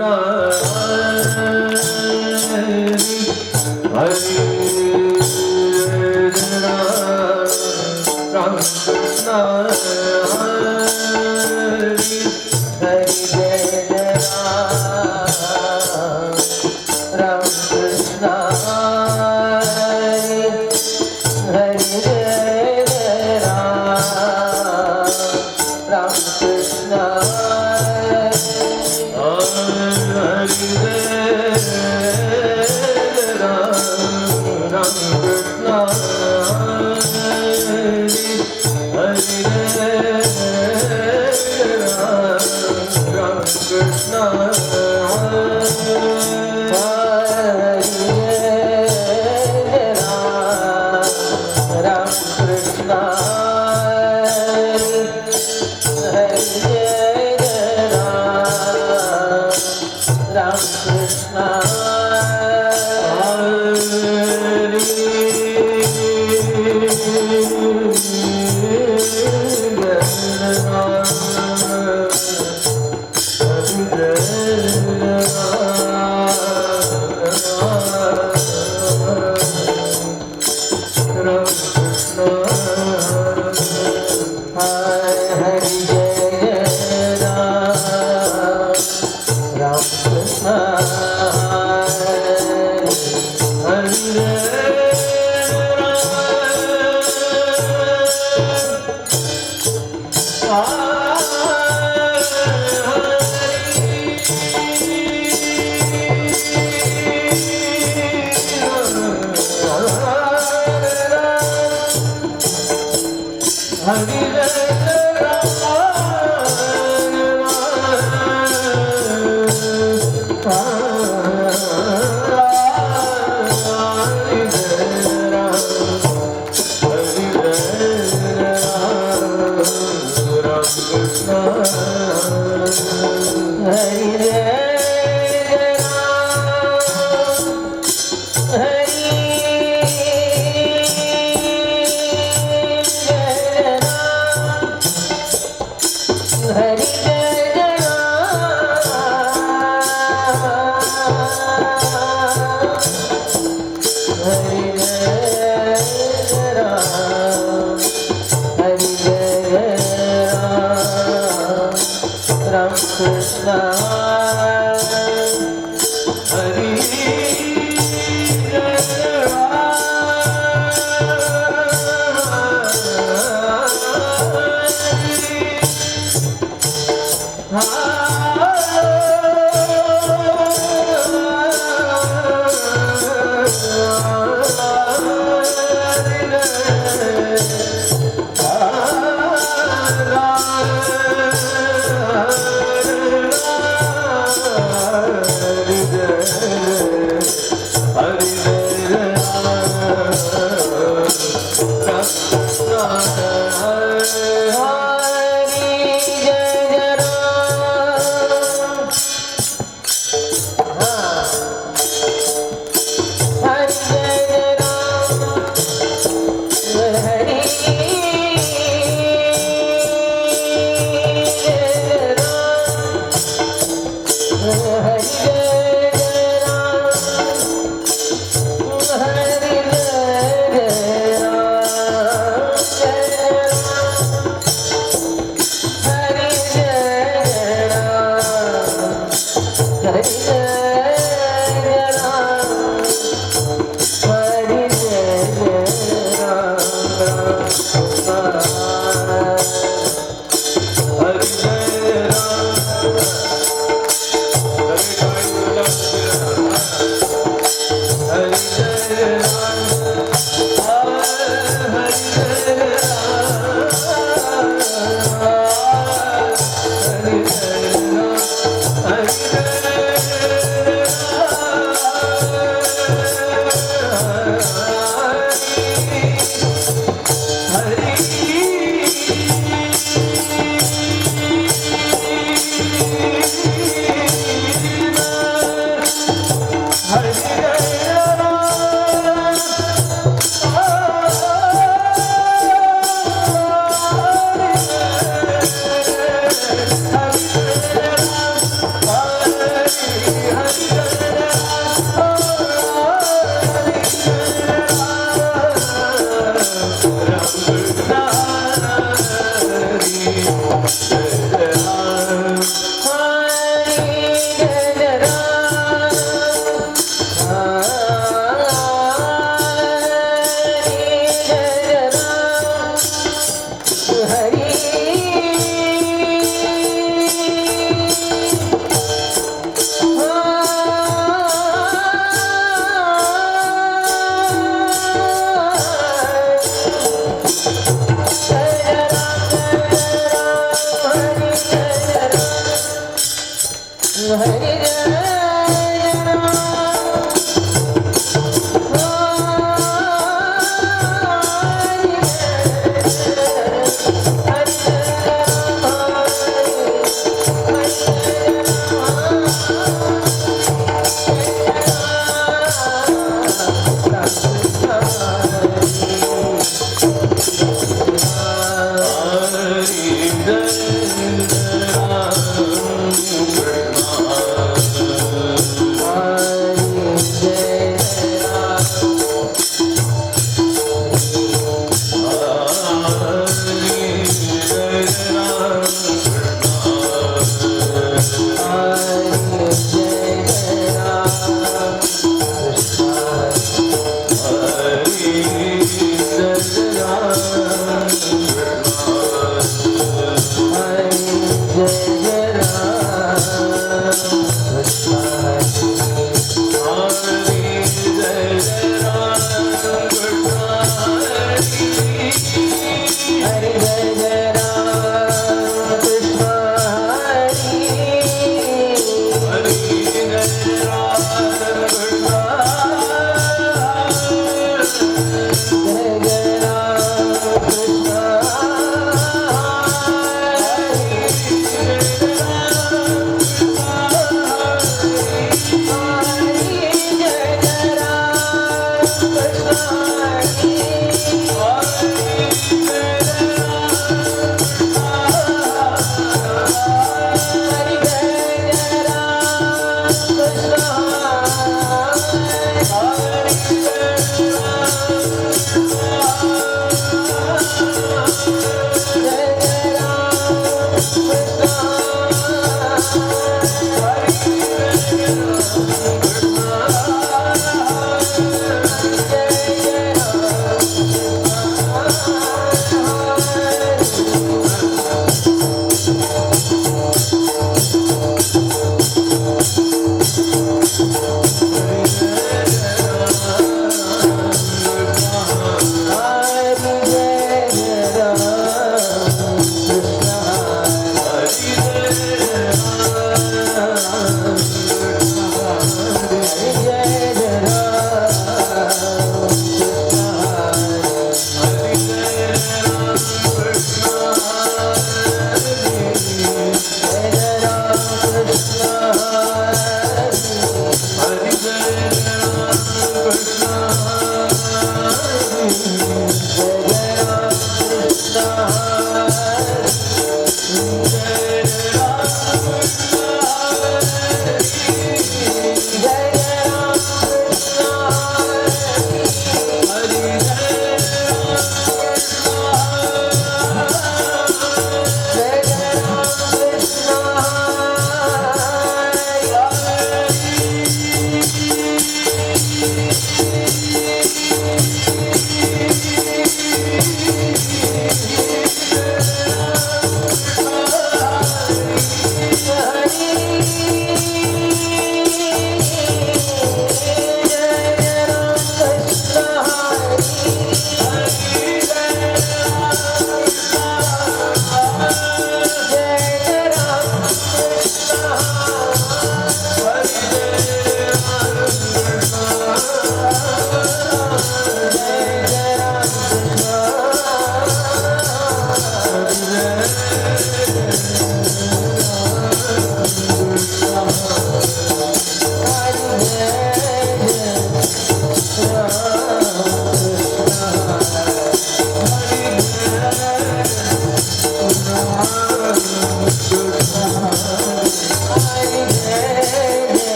Hare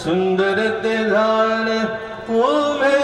सुंदर ते ध्यान उभे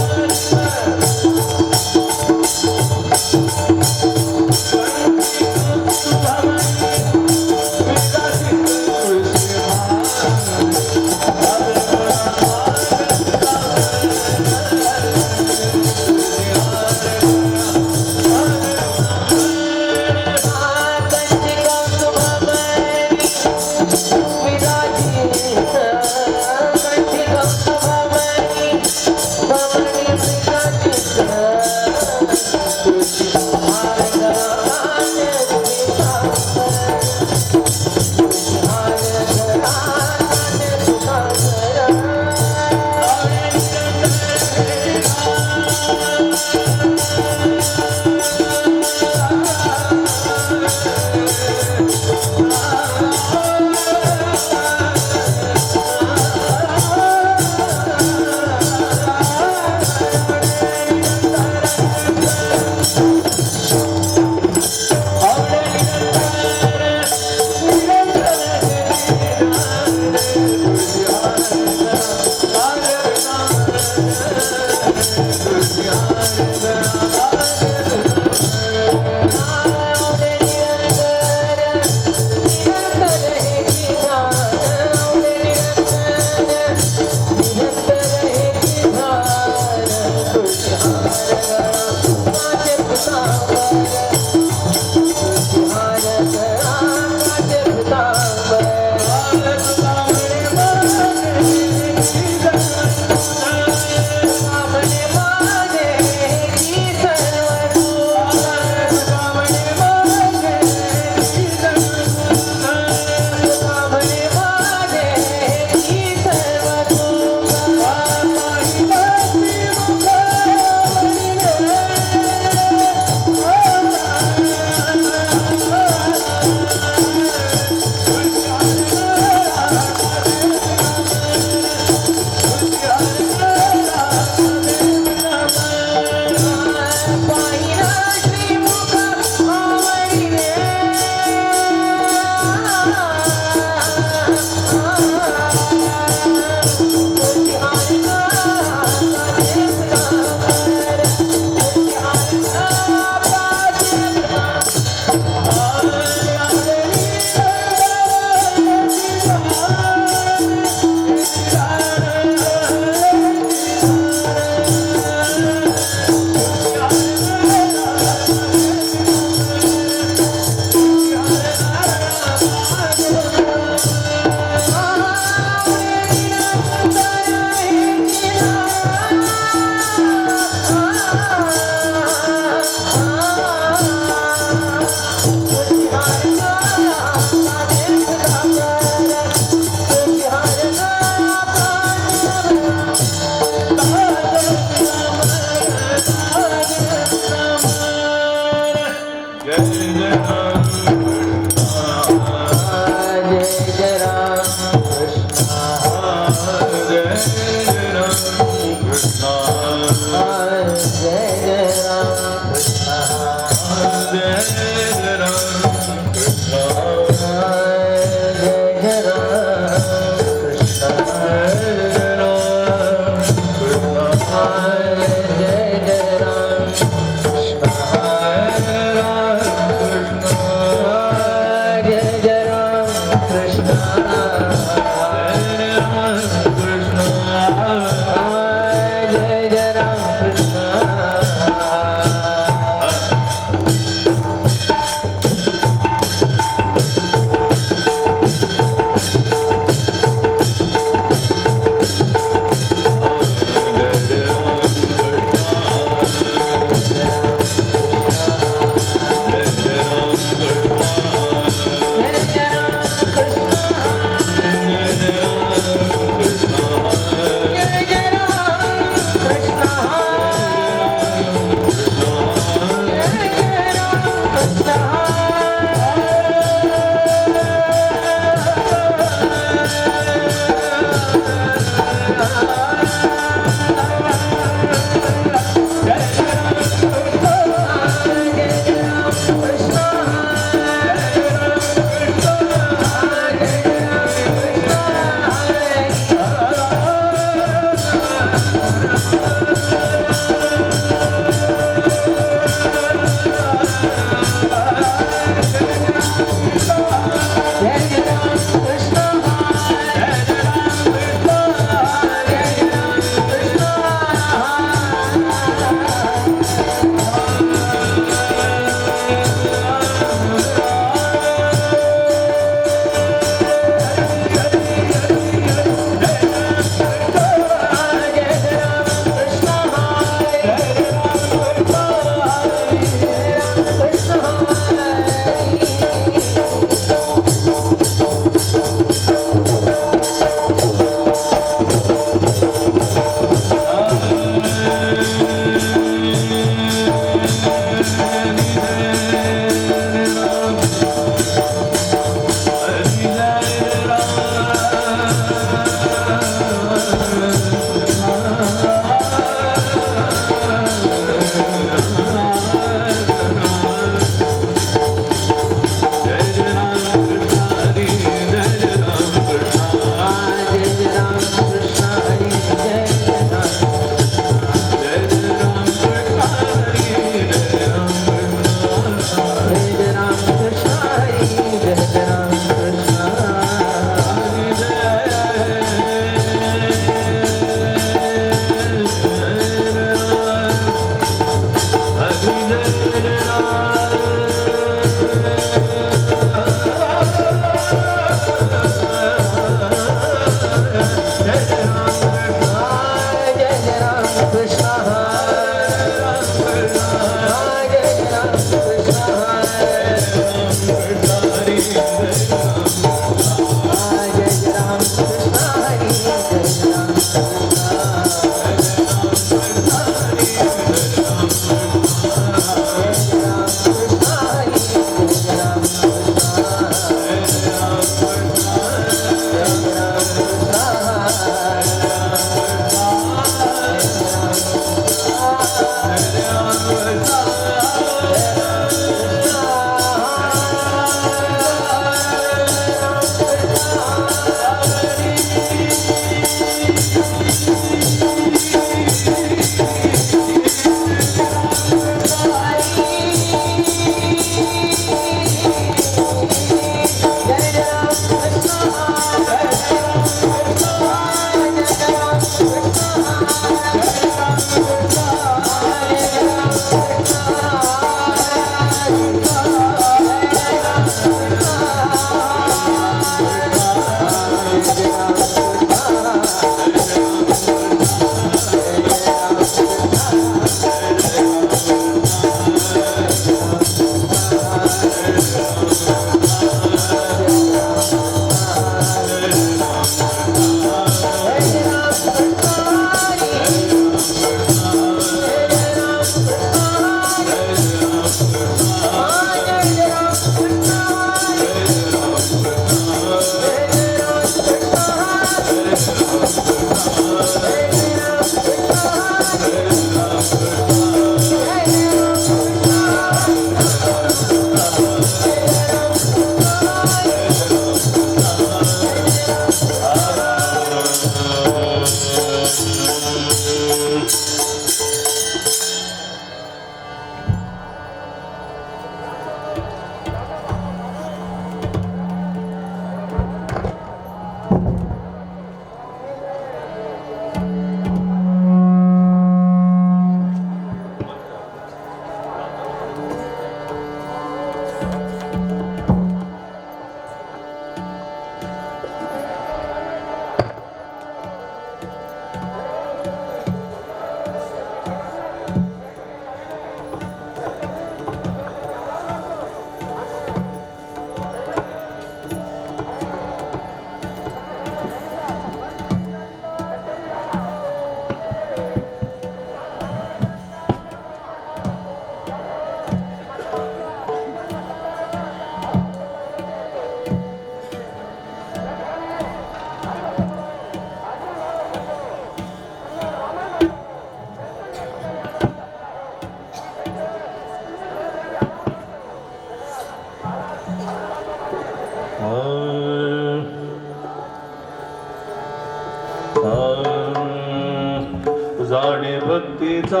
भक्तीचा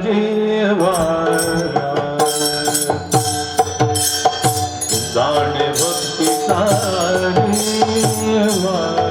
जिव्हाळा जाणे भक्तीचा जिव्हाळा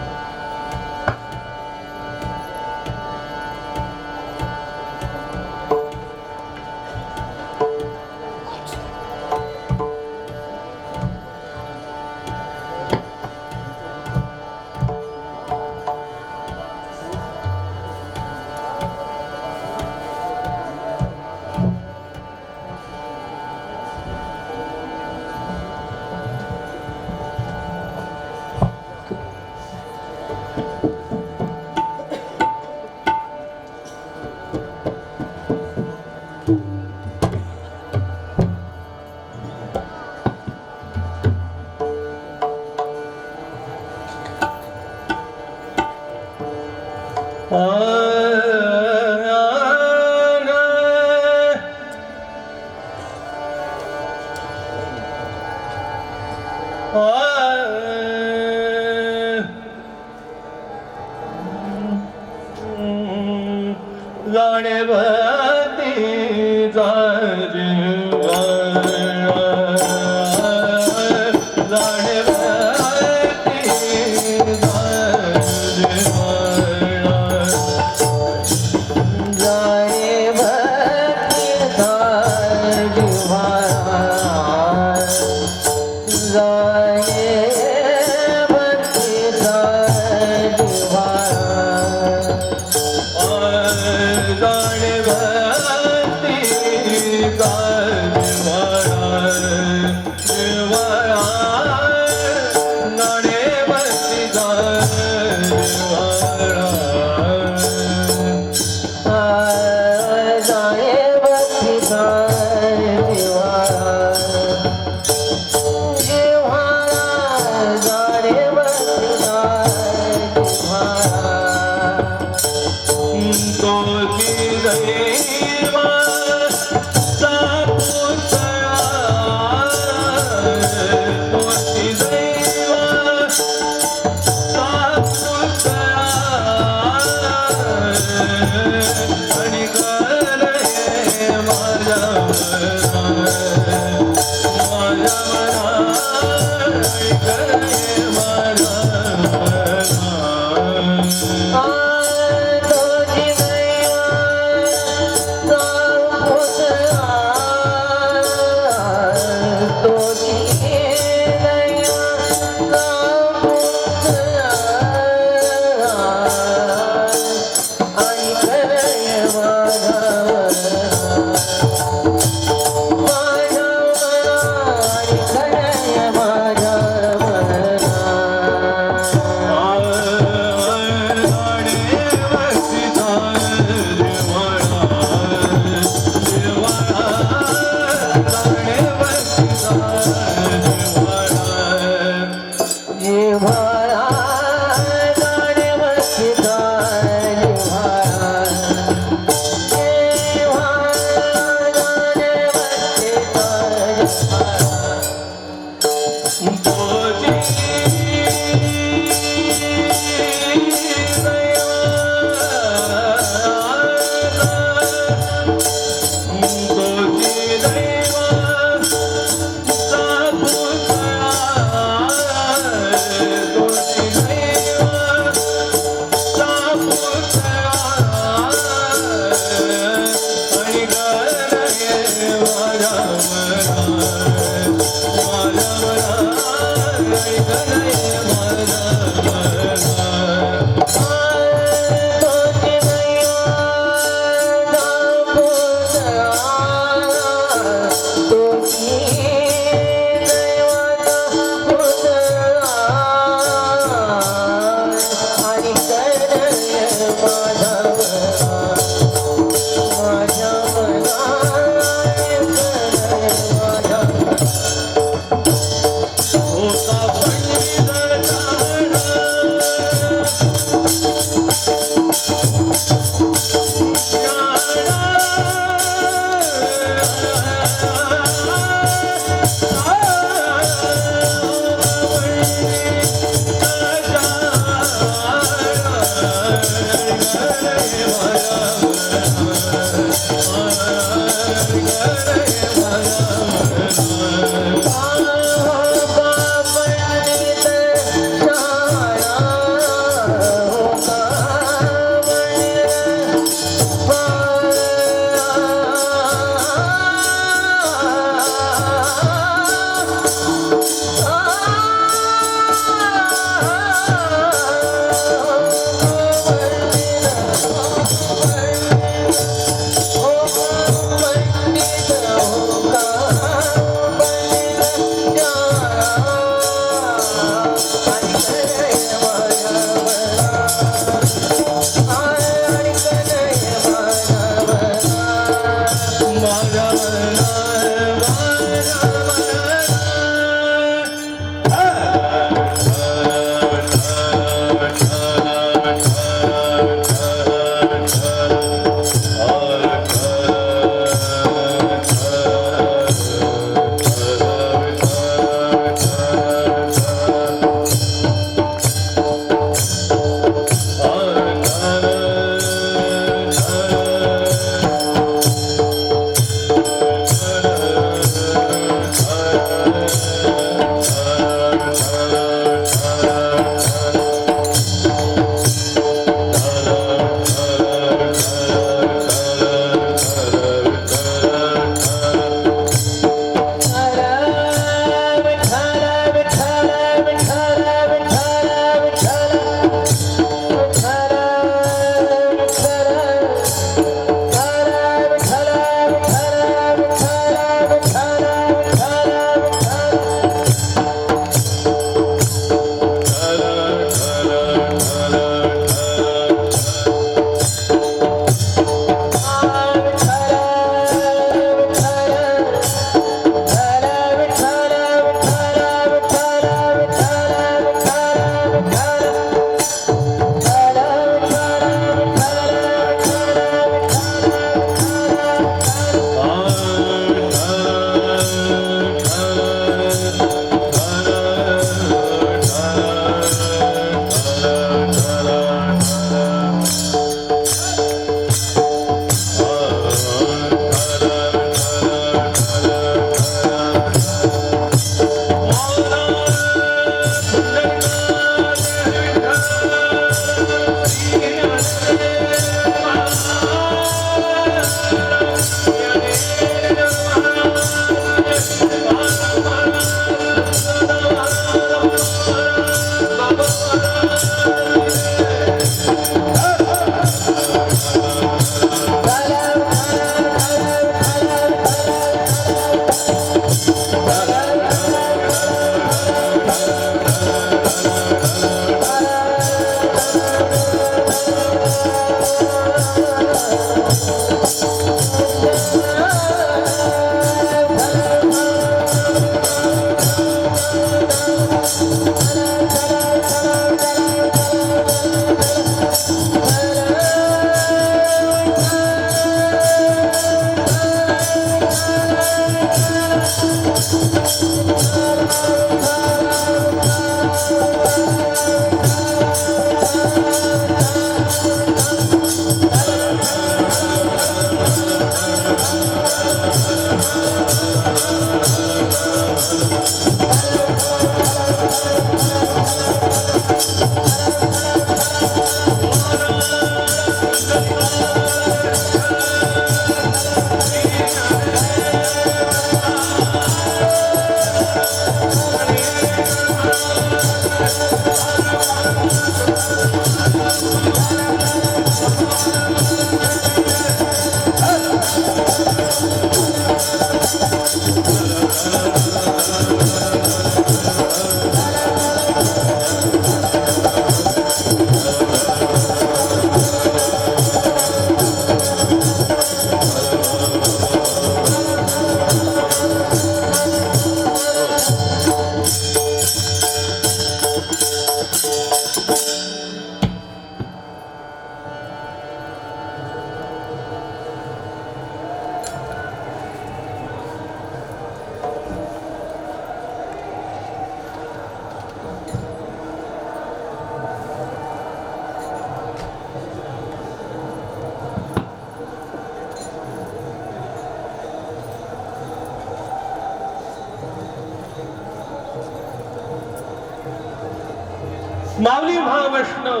माऊली महावैष्णव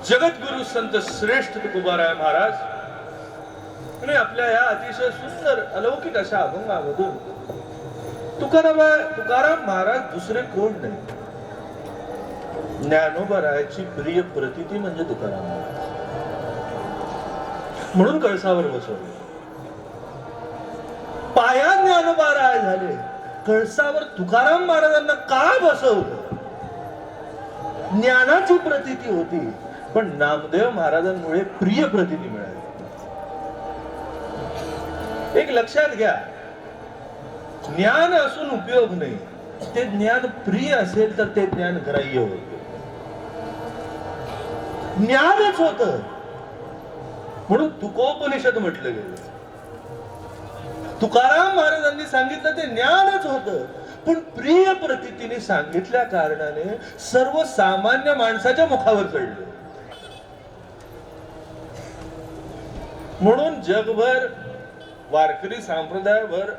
जगद्गुरु संत श्रेष्ठ तुकोबाराय महाराज आणि आपल्या या अतिशय सुंदर अलौकिक अशा अभंगामधून तुकाराम महाराज दुसरे कोण नाही. ज्ञानोबारायाची प्रिय प्रतिती म्हणजे तुकाराम महाराज, म्हणून कळसावर बसवले. पाया ज्ञानोबाराय झाले, कळसावर तुकाराम महाराजांना का बसवलं? ज्ञानाची प्रतीती होती, पण नामदेव महाराजांमुळे प्रिय प्रतीती मिळाली. एक लक्षात घ्या, ज्ञान असून उपयोग नाही. ते ज्ञान प्रिय असेल तर ते ज्ञान ग्राह्य होते. ज्ञानच होत म्हणून तुकोपनिषद म्हटलं गेलं. तुकाराम महाराजांनी सांगितलं ते ज्ञानच होतं, पण प्रिय प्रतीतीने सांगितल्या कारणाने सर्वसामान्य माणसाच्या मुखावर चढले. म्हणून जगभर वारकरी संप्रदायावर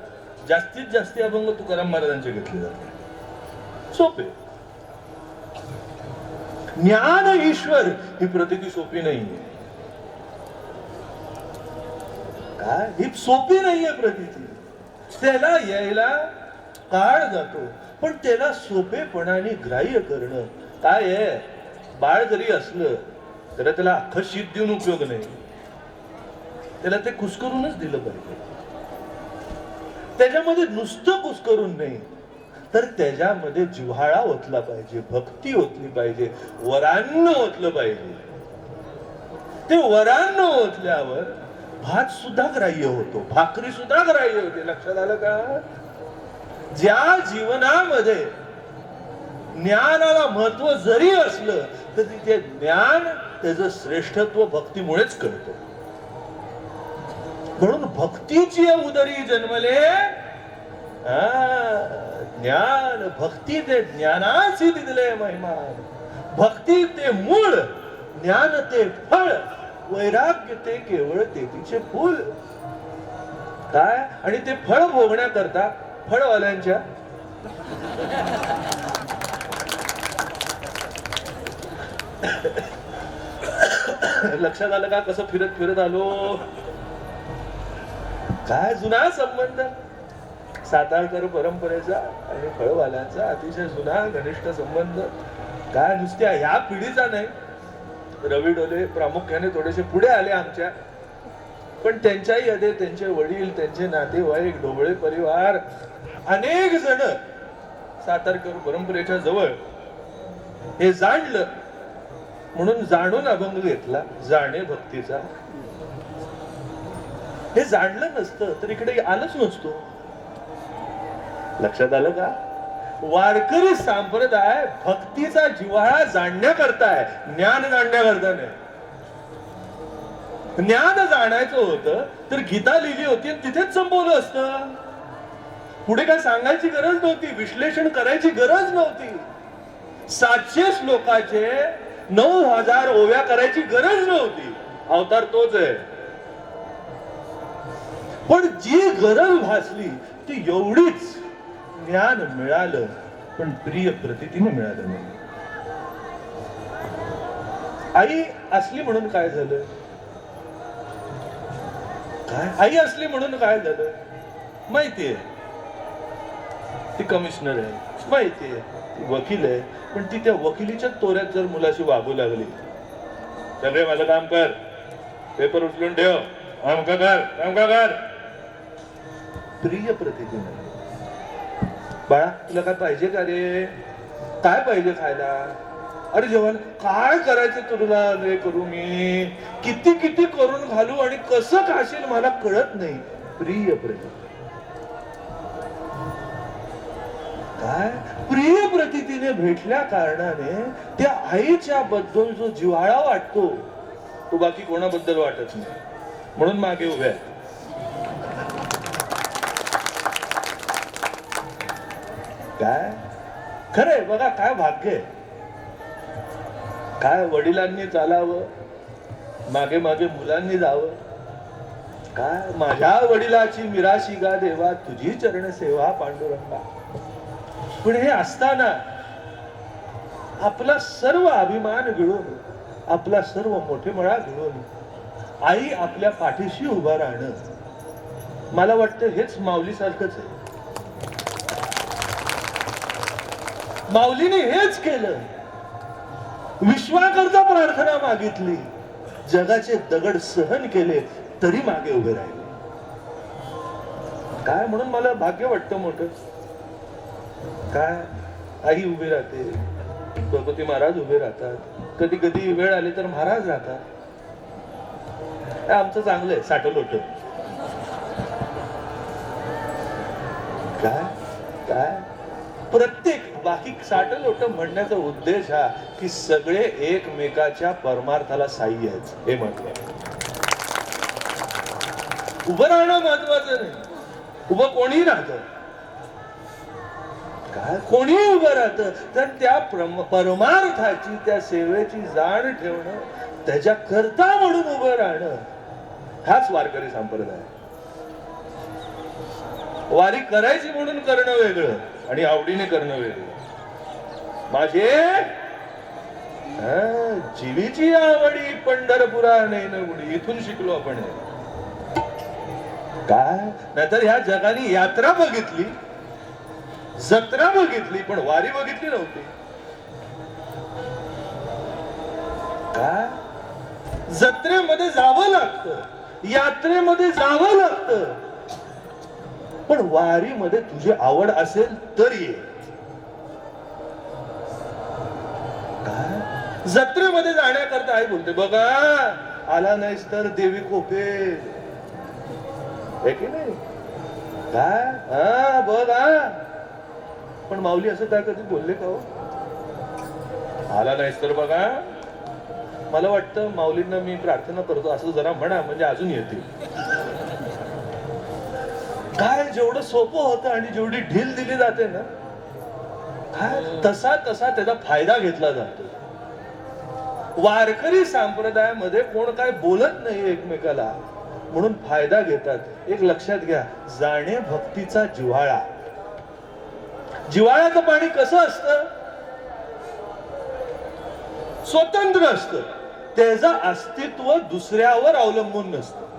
जास्तीत जास्त अभंग तुकाराम महाराजांचे घेतले जातात. सोपे. ज्ञान ईश्वर ही प्रतीती सोपी नाहीये. काय ही सोपी नाहीये प्रतीती. त्याला यायला काळ जातो, पण त्याला सोपेपणाने ग्राह्य करणं काय आहे. बाळ जरी असलं तर त्याला अख्खं शीत देऊन उपयोग नाही. त्याला ते कुस्करूनच दिलं पाहिजे. त्याच्यामध्ये नुसतं कुस्करून नाही, तर त्याच्यामध्ये जिव्हाळा ओतला पाहिजे, भक्ती ओतली पाहिजे, वरान्न ओतलं पाहिजे. ते वरान्न ओतल्यावर भात सुद्धा ग्राह्य होतो, भाकरी सुद्धा ग्राह्य होते. लक्षात आलं का? ज्या जीवनामध्ये ज्ञानाला महत्व जरी असलं तर तिथे ज्ञान त्याचं श्रेष्ठत्व भक्तीमुळेच कळतं. म्हणून भक्तीची उदरी जन्मले ज्ञान, भक्ती ते ज्ञानाची दिले महिमा. भक्ती ते मूळ, ज्ञान ते फळ, वैराग्य ते केवळ तेथीचे फूल. काय? आणि ते फळ भोगण्याकरता फळवाल्यांच्या लक्षात आलं का कसं फिरत फिरत आलो? काय जुना संबंध सातारकर परंपरेचा आणि फळवाल्यांचा अतिशय जुना घनिष्ठ संबंध. काय नुसत्या ह्या पिढीचा नाही. रवी डोले प्रामुख्याने थोडेसे पुढे आले आमच्या, पण त्यांच्याही मध्ये त्यांचे वडील, त्यांचे नातेवाईक, ढोबळे परिवार, अनेक जण सातारकर परंपरेच्या जवळ. हे जाणलं म्हणून जाणून अभंग घेतला, जाणे भक्तीचा. हे जाणलं नसतं तर इकडे आलंच नसतो. लक्षात आलं का? वारकरी संप्रदाय भक्तीचा जिव्हाळा जाणण्याकरता आहे, ज्ञान जाणण्याकरता नाही. ज्ञान जाणायचं होतं तर गीता लिहिली होती आणि तिथेच संपवलं असतं. पुढे काय सांगायची गरज नव्हती, विश्लेषण करायची गरज नव्हती. 700 श्लोकाचे 9000 ओव्या करायची गरज नव्हती. अवतार तोच आहे. पण जी गरज भासली ती एवढीच, ज्ञान मिळालं पण प्रिय प्रतितीने मिळालं नाही. आई असली म्हणून काय झालं? काय आई असली म्हणून काय झालं माहितीये? ती कमिशनर आहे, माहितीये ती वकील आहे, पण ती त्या वकिलीच्या तोऱ्यात जर मुलाशी वागू लागली, सगळे माझं काम कर, पेपर उचलून ठेव, अमका कर, अमका कर, प्रिय प्रतितीने. बाळा तुला काय पाहिजे का रे? काय पाहिजे खायला? अरे जेवण काय करायचं तुला रे? करू मी किती किती करून घालू आणि कसं खाशील मला कळत नाही. प्रिय प्रतिती. काय प्रिय प्रतितीने भेटल्या कारणाने त्या आईच्या बद्दल जो जिव्हाळा वाटतो तो बाकी कोणाबद्दल वाटत नाही. म्हणून मागे उभ्या आहेत. काय खरंय बघा, काय भाग्य आहे. काय वडिलांनी चालावं, मागे मागे मुलांनी जावं. काय माझ्या वडिलाची मिराशी गा देवा, तुझी चरण सेवा पांडुरंगा. पण हे असताना आपला सर्व अभिमान गिळून, आपला सर्व मोठेपणा गिळून आई आपल्या पाठीशी उभा राहणं, मला वाटतं हेच माऊली सारखंच आहे. माऊलीने हेच केलं. विश्वाकरता प्रार्थना मागितली, जगाचे दगड सहन केले तरी मागे उभे राहिले. काय म्हणून मला भाग्य वाटतं मोठं. काय आई उभी राहते, गणपती महाराज उभे राहतात, कधी कधी वेळ आली तर महाराज राहतात. आमचं चांगलं आहे, साठं लोट. काय काय प्रत्येक बाकी साठ लोट म्हणण्याचा उद्देश हा की सगळे एकमेकाच्या परमार्थाला साह्य आहेत हे महत्वाचं. उभं राहणं महत्वाचं नाही. उभं कोणी राहतं, काय कोणी उभं राहतं, तर त्या परमार्थाची त्या सेवेची जाण ठेवणं, त्याच्या करता म्हणून उभं राहणं, हाच वारकरी संप्रदाय. वारी करायची म्हणून करणं वेगळं आणि आवडीने करणं वेगळं. माझे जीवीची आवडी पंढरपुरा नाही उडी, इथून शिकलो आपण. काय नाहीतर ह्या जगाने यात्रा बघितली, जत्रा बघितली, पण वारी बघितली नव्हती. काय जत्रेमध्ये जावं लागतं, यात्रेमध्ये जावं लागतं, पण वारीमध्ये तुझी आवड असेल तर ये. काय जत्रेमध्ये जाण्याकरता आई बोलते बघा, आला नाहीस तर देवी कोपेल, हे की नाही. काय हा बघा, पण माऊली असं काय कधी बोलले का हो? आला नाहीस तर बघा. मला वाटतं माऊलींना मी प्रार्थना करतो असं जरा म्हणा, म्हणजे अजून येतील. काय जेवढं सोपं होतं आणि जेवढी ढील दिली जाते ना, काय तसा तसा त्याचा फायदा घेतला जातो. वारकरी संप्रदायामध्ये कोण काय बोलत नाही एकमेकाला, म्हणून फायदा घेतात. एक लक्षात घ्या, जाणे भक्तीचा जिव्हाळा. जिव्हाळ्याचं पाणी कसं असतं? स्वतंत्र असतं, त्याचं अस्तित्व दुसऱ्यावर अवलंबून नसतं.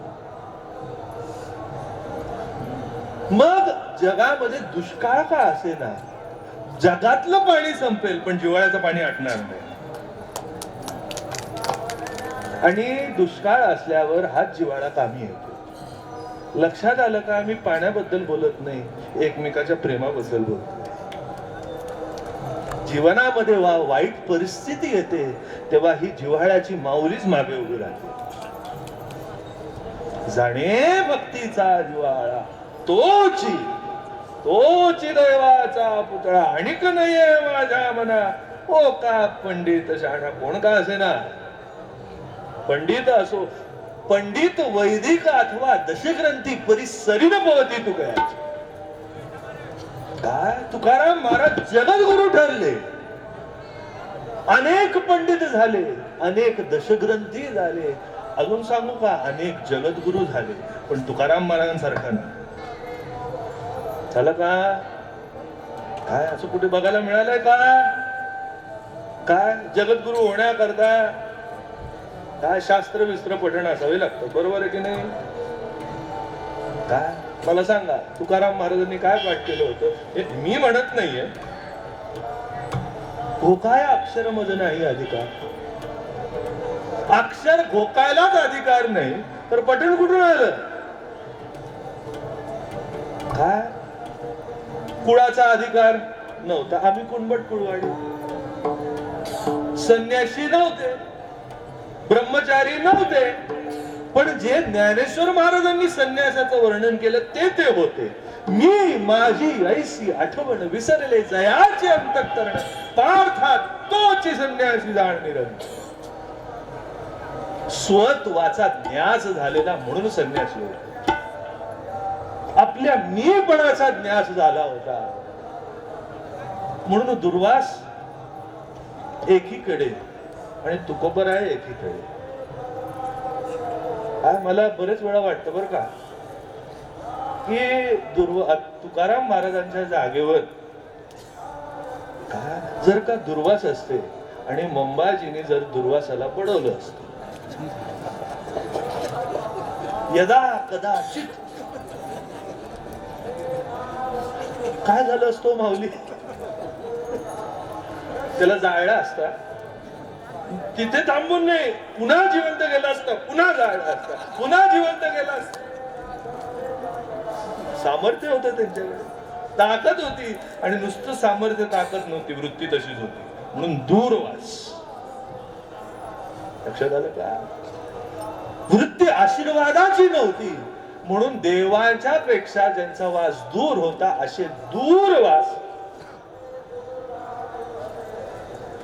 मग जगामध्ये दुष्काळ का असेना, जगातलं पाणी संपेल पण जिव्हाळ्याचं पाणी आटणार नाही. आणि दुष्काळ असल्यावर हाच जिव्हाळा कामी येतो. लक्षात आलं का? आम्ही पाण्याबद्दल बोलत नाही, एकमेकाच्या प्रेमाबद्दल बोलतो. जीवनामध्ये वाईट परिस्थिती येते तेव्हा ही जिव्हाळ्याची माऊलीच मागे उभी राहते. जाणे भक्तीचा जिव्हाळा, तोची दैवाचा पुतळा, आणिक नाहीये माझ्या मना. ओ का पंडित शाणा कोण का असे ना, पंडित असो, पंडित वैदिक अथवा दशग्रंथी परिसरीन पवती तू काय. तुकाराम महाराज जगद्गुरु ठरले, अनेक पंडित झाले, अनेक दशग्रंथी झाले, अजून सांगू का अनेक जगद्गुरु झाले, पण तुकाराम महाराजांसारखा ना झालं का? काय असं कुठे बघायला मिळालंय का? काय जगद्गुरु होण्याकरता काय शास्त्र विस्त्र पठण असावे लागतं, बरोबर आहे की नाही? काय मला सांगा, तुकाराम महाराजांनी काय पाठ केलं होतं? हे मी म्हणत नाहीये, घोकाय अक्षर मध्ये नाही अधिकार. अक्षर घोकायलाच अधिकार नाही तर पठण कुठून आलं? काय कुळाचा अधिकार नव्हता. आम्ही कुणबट कुळवाडी, संन्यासी नव्हते, ब्रह्मचारी नव्हते, पण जे ज्ञानेश्वर महाराजांनी संन्यासाचं वर्णन केलं ते होते. मी माझी ऐसी आठवण विसरले जयाचे अंतःकरण, पार्था तोची संन्यासी जाण निरंतर. स्वत्वाचा न्यास झालेला म्हणून संन्यासी होता. आपल्या मीपणाचा न्यास झाला होता म्हणून दुर्वास एकीकडे आणि तुकोबराय एकीकडे. मला बरेच वेळा वाटतं बरं का की तुकाराम महाराजांच्या जागेवर जर का दुर्वास असते आणि मंबाजीने जर दुर्वासाला पडवलं असतं, यदा कदाचित काय झालं असतो माऊली, त्याला जाळला असता, तिथे थांबून नाही, पुन्हा जिवंत गेला असता, पुन्हा जाळला असता, पुन्हा जिवंत गेला असता. सामर्थ्य होतं त्यांच्याकडे, ताकद होती. आणि नुसतं सामर्थ्य ताकद नव्हती, वृत्ती तशीच होती. म्हणून दूरवास. लक्षात आलं का? वृत्ती आशीर्वादाची नव्हती म्हणून देवाच्या पेक्षा ज्यांचा वास दूर होता असे दूरवास,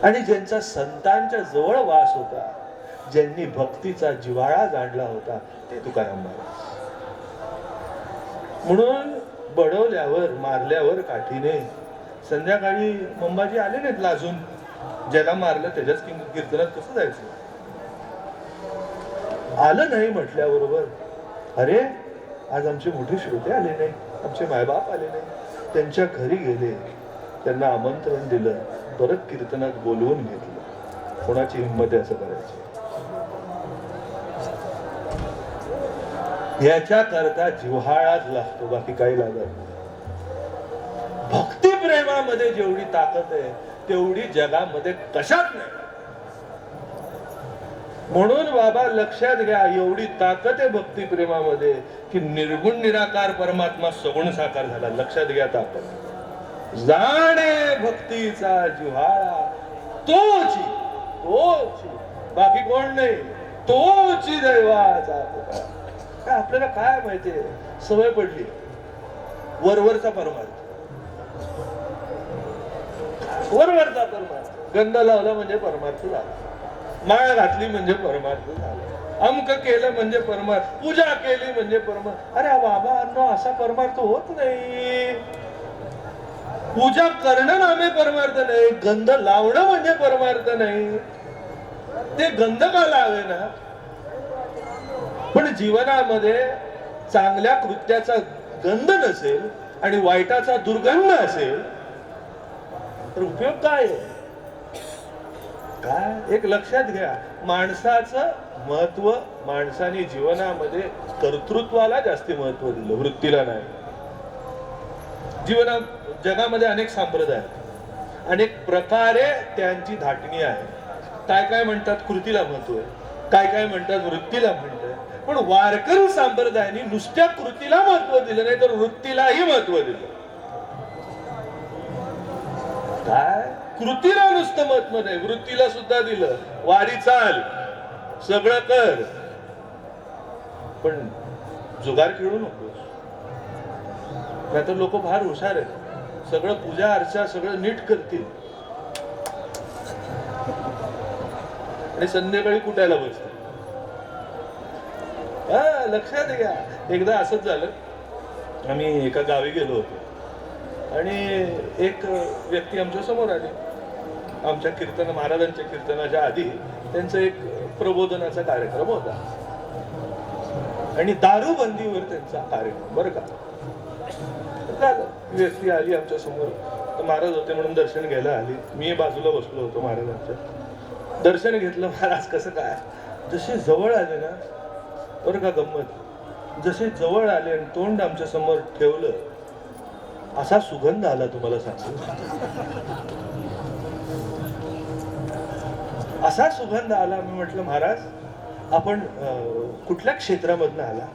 आणि ज्यांचा संतांच्या जवळ वास होता, ज्यांनी भक्तीचा जिव्हाळा जाणला होता, ते तुकाराम महाराज. म्हणून बडवल्यावर मारल्यावर काठीने संध्याकाळी मंबाजी आले नाहीत लाजून. ज्याला मारलं त्याच्याच कीर्तनात कसं जायचं? आलं नाही म्हटल्याबरोबर, अरे आज आमचे मोठे श्रोते आले नाही, आमचे मायबाप आले नाही, त्यांच्या घरी गेले, त्यांना आमंत्रण दिलं, परत कीर्तनात बोलवून घेतलं. कोणाची हिंमत आहे असं करायची? याच्या करता जिव्हाळाच लागतो, बाकी काही लागत नाही. भक्ती प्रेमामध्ये जेवढी ताकद आहे तेवढी जगामध्ये कशात नाही. म्हणून बाबा लक्षात घ्या, एवढी ताकद आहे भक्ती प्रेमामध्ये की निर्गुण निराकार परमात्मा सगुण साकार झाला. लक्षात घ्या ताकद. जाणे भक्तीचा जिव्हाळा तोची, बाकी कोण नाही, तोची दैवाचा पुकार. काय आपल्याला काय माहितीये, सवय पडली वरवरचा परमार्थ, वरवरचा परमार्थ. गंध लावला म्हणजे परमार्थ झाला, माळ घातली म्हणजे परमार्थ झाला, अमक केलं म्हणजे परमार्थ, पूजा केली म्हणजे परमार्थ. अरे बाबा असा परमार्थ होत नाही. पूजा करणं नामे परमार्थ नाही, गंध लावणं म्हणजे परमार्थ नाही. ते गंध का लावे ना, पण जीवनामध्ये चांगल्या कृत्याचा गंध नसेल आणि वाईटाचा दुर्गंध असेल तर उपयोग काय आहे? काय एक लक्षात घ्या, माणसाचं महत्व, माणसाने जीवनामध्ये कर्तृत्वाला जास्ती महत्व दिलं, वृत्तीला नाही. जगामध्ये अनेक संप्रदाय आहेत, अनेक प्रकारे त्यांची धाटणी आहे. काय काय म्हणतात कृतीला महत्व आहे, काय काय म्हणतात वृत्तीला म्हणतात. पण वारकरी संप्रदायाने नुसत्या कृतीला महत्व दिलं नाही तर वृत्तीलाही महत्व दिलं. काय कृतीला नुसतं महत्व नाही, वृत्तीला सुद्धा दिलं. वारी चाल, सगळं कर, पण जुगार खेळू नकोस. नाहीतर लोक फार हुशार आहेत, सगळं पूजा अर्चा सगळं नीट करतील आणि संध्याकाळी कुटायला बसतील. लक्षात घ्या. एकदा असंच झालं, आम्ही एका गावी गेलो होतो आणि एक व्यक्ती आमच्या समोर आली. आमच्या कीर्तन, महाराजांच्या कीर्तनाच्या आधी त्यांचा एक प्रबोधनाचा कार्यक्रम होता आणि दारूबंदीवर त्यांचा कार्यक्रम. बरं का, झालं. व्यक्ती आली आमच्या समोर, तर महाराज होते म्हणून दर्शन घ्यायला आली. मी बाजूला बसलो होतो महाराजांच्या. दर्शन घेतलं. महाराज कसं काय, जसे जवळ आले ना, बरं का गंमत, जसे जवळ आले आणि तोंड आमच्या समोर ठेवलं, असा सुगंध आला तुम्हाला सांगतो. असा सुगंध आला. मी म्हटलं महाराज आपण कुठल्या क्षेत्रामधनं आला?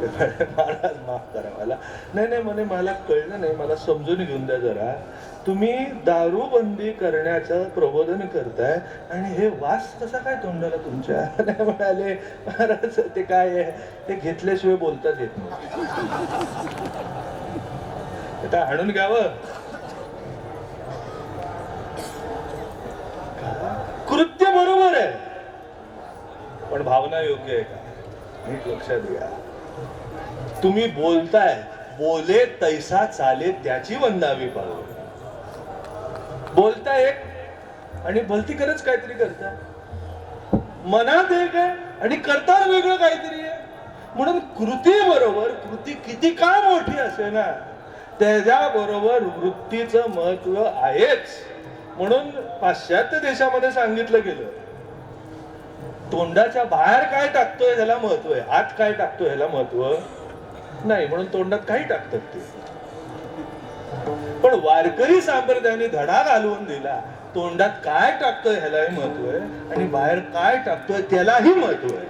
महाराज माफ करा मला. नाही नाही म्हणे मला कळलं नाही, मला समजून घेऊन द्या जरा. तुम्ही दारूबंदी करण्याचं प्रबोधन करताय आणि हे वास कसा काय तोंडाला तुमच्या? नाही म्हणाले महाराज ते काय आहे, ते घेतल्याशिवाय बोलताच येत नाही. आता आणून घ्यावं. कृत्य बरोबर आहे पण भावना योग्य आहे का? नीट लक्षात घ्या. तुम्ही बोलताय, बोले तैसा चाले त्याची वंदावी पाहू. बोलता एक आणि भलती खरंच काहीतरी करता, मनात एक आहे आणि करता वेगळं काहीतरी आहे. म्हणून कृती बरोबर, कृती किती का मोठी असे ना त्याच्या बरोबर वृत्तीचं महत्व आहेच. म्हणून पाश्चात्य देशामध्ये सांगितलं गेलं तोंडाच्या बाहेर काय टाकतोय ह्याला महत्व आहे, आत काय टाकतोय ह्याला महत्व नाही. म्हणून तोंडात काही टाकतात ते. पण वारकरी संप्रदायाने धडा घालवून दिला तोंडात काय टाकतोय ह्यालाही महत्व आहे आणि बाहेर काय टाकतोय त्यालाही महत्व आहे.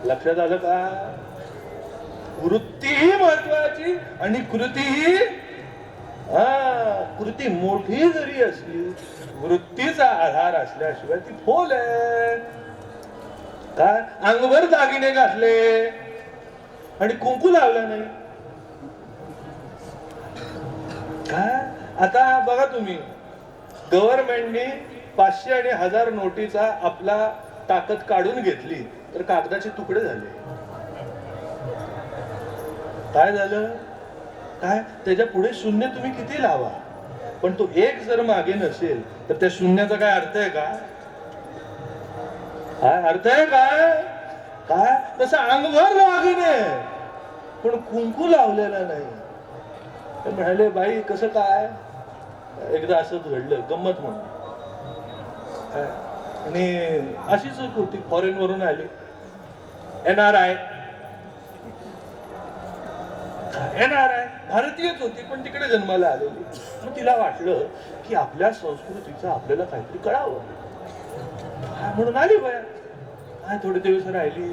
लक्षात आलं का? वृत्तीही महत्वाची आणि कृतीही. कृती मोठी जरी असली वृत्तीचा आधार असल्याशिवाय ती फोल आहे. काय अंगभर दागिने घातले आणि कुंकू लावला नाही काय? आता बघा तुम्ही, गव्हर्नमेंटने 500 आणि 1000 नोटीचा आपला ताकद काढून घेतली तर कागदाचे तुकडे झाले. काय झालं? काय त्याच्या पुढे शून्य तुम्ही किती लावा पण तो एक जर मागे नसेल तर त्या शून्याचा काय अर्थ आहे का? काय अर्थ आहे काय? काय तसं अंगभर दागिने पण कुंकू लावलेला नाही. ते म्हणाले बाई कसं काय? एकदा असंच घडलं गंमत म्हणून. आणि अशीच होती, फॉरेन वरून आली, NRI भारतीयच होती पण तिकडे जन्माला आलेली. मग तिला वाटलं की आपल्या संस्कृतीचं आपल्याला काहीतरी कळावं म्हणून आली बाया. काय थोडे दिवस राहिली,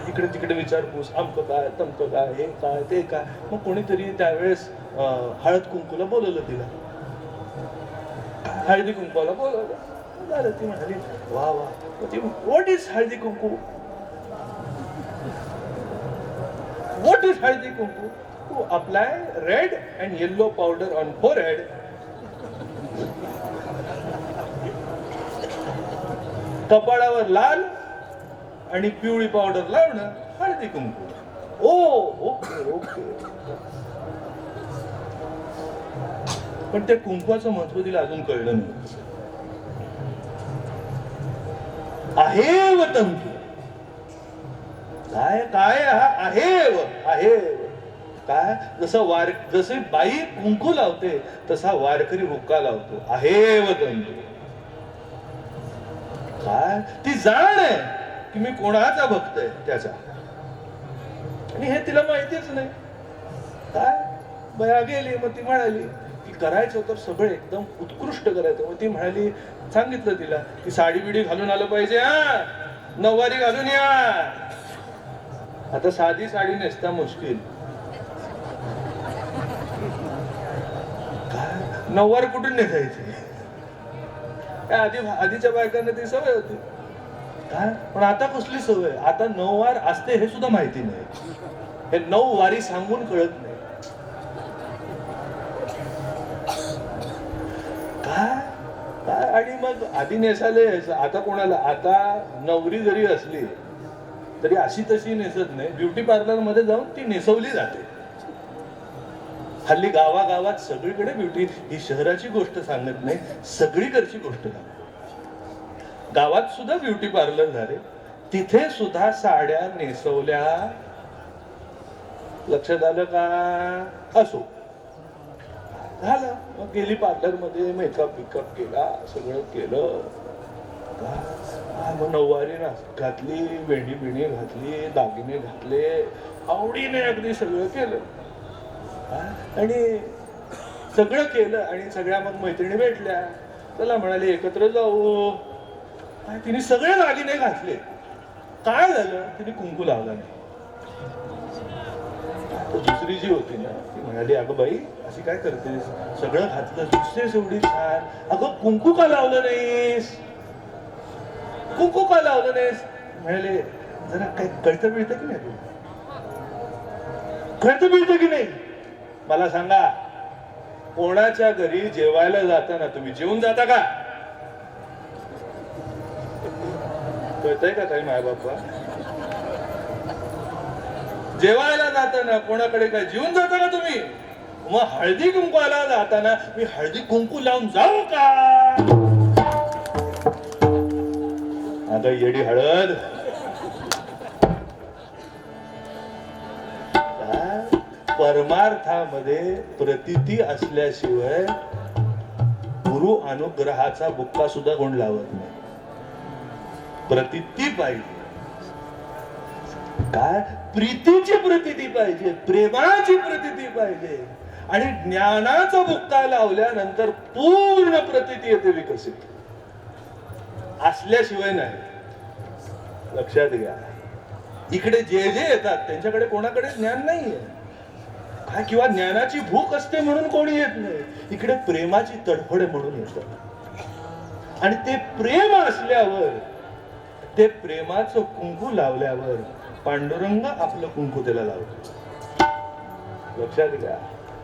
इकडे तिकडे विचारपूस, आमकं काय तमकं काय, हे काय ते काय. मग कोणीतरी त्यावेळेस हळद कुंकूला बोलवलं तिला, हळदी कुंकूला बोलवलं झालं. ती म्हणाली वा वा. What is Haldi Kunku? What is haldi kumku? To apply red and yellow powder on forehead. कपाळावर लाल आणि पिवळी पावडर लावणं हळदी कुंकू. Okay okay. पण त्या कुंकवाचं महत्व तिला अजून कळलं नाही. आहे व तंतू काय काय आहे काय? जसे बाई कुंकू लावते तसा वारकरी हुक्का लावतो. आहे व तंतू काय? ती जाण आहे की मी कोणाचा भक्त आहे त्याचा, आणि हे तिला माहितीच नाही. काय बया गेली, मग ती म्हणाली की करायचं तर सगळं एकदम उत्कृष्ट करायचं. मग ती म्हणाली, सांगितलं तिला की साडी बिडी घालून आलं पाहिजे, हा नऊवारी घालून या. आता साधी साडी नेसता मुश्किल, नऊवार कुठून नेसायची? आधीच्या बायकांना ती सवय होती काय. पण आता कसली सवय? आता नऊवार असते हे सुद्धा माहिती नाही. हे 9 वारी सांगून कळत नाही काय काय. आणि मग आधी नेसाले, आता कोणाला? आता नवरी जरी असली तरी अशी तशी नेसत नाही, ब्युटी पार्लर मध्ये जाऊन ती नेसवली जाते. हल्ली गावागावात सगळीकडे ब्युटी, ही शहराची गोष्ट सांगत नाही, सगळीकडची गोष्ट सांगते. गावात सुद्धा ब्युटी पार्लर झाले, तिथे सुद्धा साड्या नेसवल्या. लक्षात आलं का? असो झालं. मग गेली पार्लर मध्ये, मेकअप बिकअप केला, सगळं केलं. मग नऊवारी घातली, वेंडी बिणी घातली, दागिने घातले, आवडीने अगदी सगळं केलं. आणि सगळं केलं आणि सगळ्या मग मैत्रिणी भेटल्या, चला म्हणाले एकत्र जाऊ. तिने सगळे दागिने घातले. काय झालं? तिने कुंकू लावला नाही. तर दुसरी जी होती ना ती म्हणाली, अगं बाई अशी काय करतेस, सगळं घातलं, दिसतेस एवढी छान, अगं कुंकू का लावलं नाहीस, कुंकू का लावलं नाहीस. म्हणाले, जरा काय कळतं मिळतं की नाही तुला, कळतं मिळतं की नाही, मला सांगा, कोणाच्या घरी जेवायला जाताना तुम्ही जेवून जाता का, कळतंय का काही माय बाप्पा, जेवायला जाताना कोणाकडे काय जेवून जाता का तुम्ही, मग हळदी कुंकवाला जाताना मी हळदी कुंकू लावून जाऊ का, आता येडी हळद, परमार्थामध्ये प्रतिती असल्याशिवाय गुरु अनुग्रहाचा बुक्का सुद्धा कोण लावत नाही, प्रतिती पाहिजे, काय प्रीतीची प्रतिती पाहिजे, प्रेमाची प्रतिती पाहिजे, आणि ज्ञानाचा बुक्का लावल्यानंतर पूर्ण प्रतिती येते विकसित, असल्याशिवाय नाही. लक्षात घ्या, इकडे जे येतात त्यांच्याकडे कोणाकडे ज्ञान नाहीये काय, किंवा ज्ञानाची भूक असते म्हणून कोणी येत नाही, इकडे प्रेमाची तडफड म्हणून येतात, आणि ते प्रेम असल्यावर, ते प्रेमाचं कुंकू लावल्यावर पांडुरंग आपलं कुंकू त्याला लावतो. लक्षात घ्या.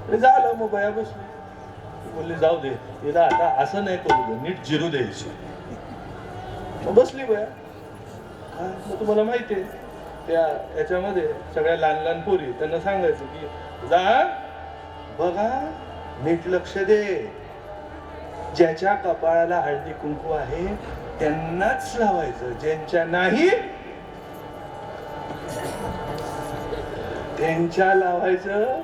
झालं, मग बया बसली, बोलली जाऊ दे तिला आता असं नाही करू दे, नीट जिरू द्यायची. मग बसली बया. मग तुम्हाला माहितीये त्या याच्यामध्ये सगळ्या लहान लहान पोरी, त्यांना सांगायचं की जा बघा, नीट लक्ष दे, ज्याच्या कपाळाला हळदी कुंकू आहे त्यांनाच लावायचं, ज्यांच्या नाही त्यांच्या लावायचं.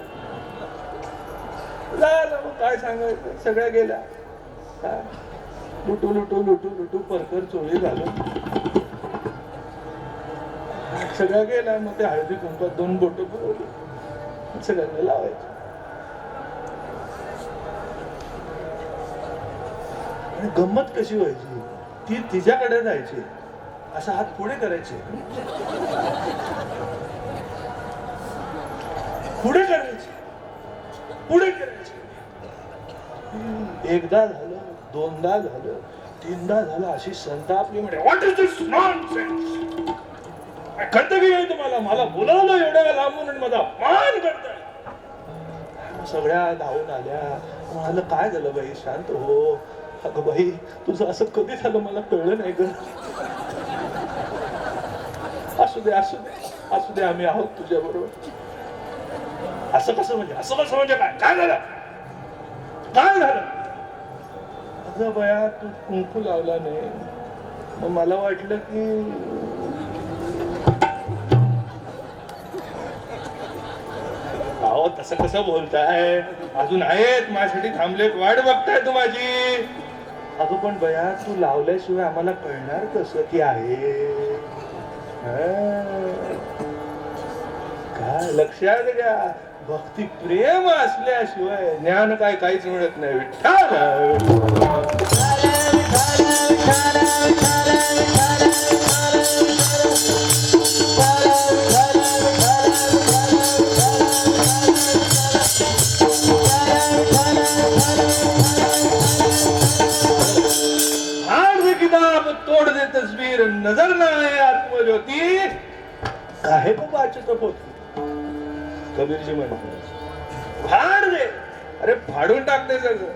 झालं, मग काय सांगायचं, सगळ्या गेल्या, लुटू लुटू लुटू लुटू परकर चोळी झालं, सगळ्या गेल्या. मग ते हळदी कुंकात 2 बोट बुडवली, सगळ्यांना लावायचं. आणि गंमत कशी व्हायची, ती तिच्याकडे जायची, असा हात पुढे करायचे, पुढे करायचे, पुढे करायचे. एकदा झालं, 2दा झालं, 3दा झालं, अशी संतापली, म्हणे व्हॉट इज दिस नॉनसेन्स, कळतं की नाही तुम्हाला, मला बोलावलं एवढ्या लांबून आणि माझा अपमान करताय. सगळ्या धावून आल्या, म्हणालं काय झालं बाई, शांत हो. अगं बाई, तुझं असं कधी झालं मला कळलं नाही ग, असू दे असू दे असू दे, आम्ही आहोत तुझ्या बरोबर. असं कसं म्हणजे, असं कसं म्हणजे, काय काय झालं, काय झालं. अगं बया, तू कुंकू लावला नाही, मग मला वाटलं की अहो तसं कसं बोलताय, अजून आहेत माझ्यासाठी थांबलेत, वाट बघताय तू माझी. अगं पण बया, तू लावल्याशिवाय आम्हाला कळणार कसं की आहे, काय लक्षात घ्या, भक्ती प्रेम असल्याशिवाय ज्ञान काय काहीच मिळत नाही. विठ्ठल तोड़ दे तस्वीर, नजर ना आए आत्मज्योती, काहे को वाचत होती. कबीरजी म्हणतात, फाड दे, अरे फाडून टाकते सगळं.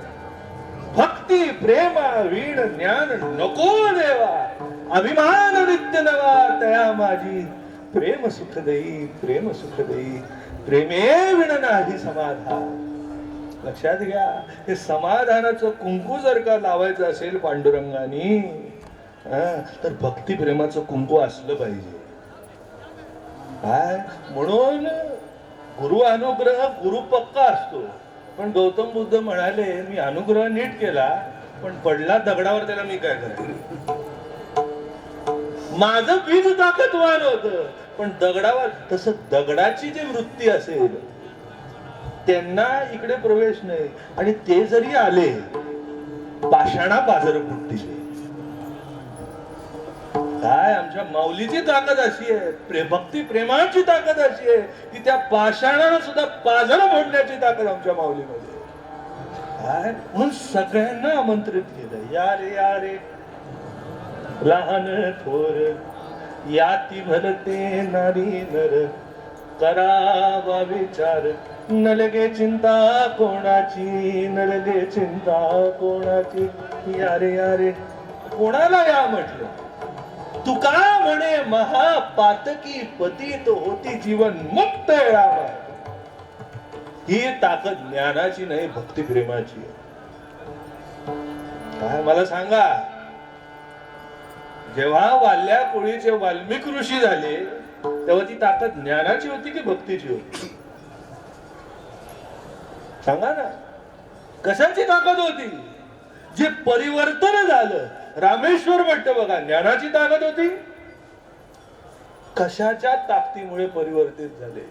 भक्ती प्रेम वीण ज्ञान नको देवा, अभिमान नित्य नवा तया माझी, प्रेम सुख देई, प्रेम सुख देई, प्रेमे विण नाही समाधान. लक्षात घ्या, हे समाधानाचं कुंकू जर का लावायचं असेल पांडुरंगानी, तर भक्ती प्रेमाचं कुंकू असलं पाहिजे. काय म्हणून गुरु अनुग्रह गुरु पक्का असतो. पण गौतम बुद्ध म्हणाले, मी अनुग्रह नीट केला, पण पडला दगडावर, त्याला मी काय करायचं. माझं बीज ताकदवान होत, पण दगडावर, तसं दगडाची जी वृत्ती असेल त्यांना इकडे प्रवेश नाही. आणि ते जरी आले, पाषाणा पाझर फुटतील. काय आमच्या माऊलीची ताकद अशी आहे, भक्ती प्रेमाची ताकद अशी आहे की त्या पाषाणाला सुद्धा पाजर फोडण्याची ताकद आमच्या माऊलीमध्ये. काय म्हणून सगळ्यांना आमंत्रित केलं, या रे या रे लहान थोर याती भलते नारी नर करावा विचार न लगे चिंता कोणाची, न लगे चिंता कोणाची. या रे कोणाला या म्हटलं? तुका म्हणे महापातकी पतित होती जीवन मुक्त रामा. ही ताकद ज्ञानाची नाही, भक्ती प्रेमाची आहे. काय मला सांगा, जेव्हा वाल्या कोळीचे वाल्मिक ऋषी झाले तेव्हा ती ताकद ज्ञानाची होती की भक्तीची होती? सांगा ना, कशाची ताकद होती? जे परिवर्तन झालं, रामेश्वर म्हटलं बघा, ज्ञानाची ताकद होती. कशाच्या ताकदीमुळे परिवर्तित झाले?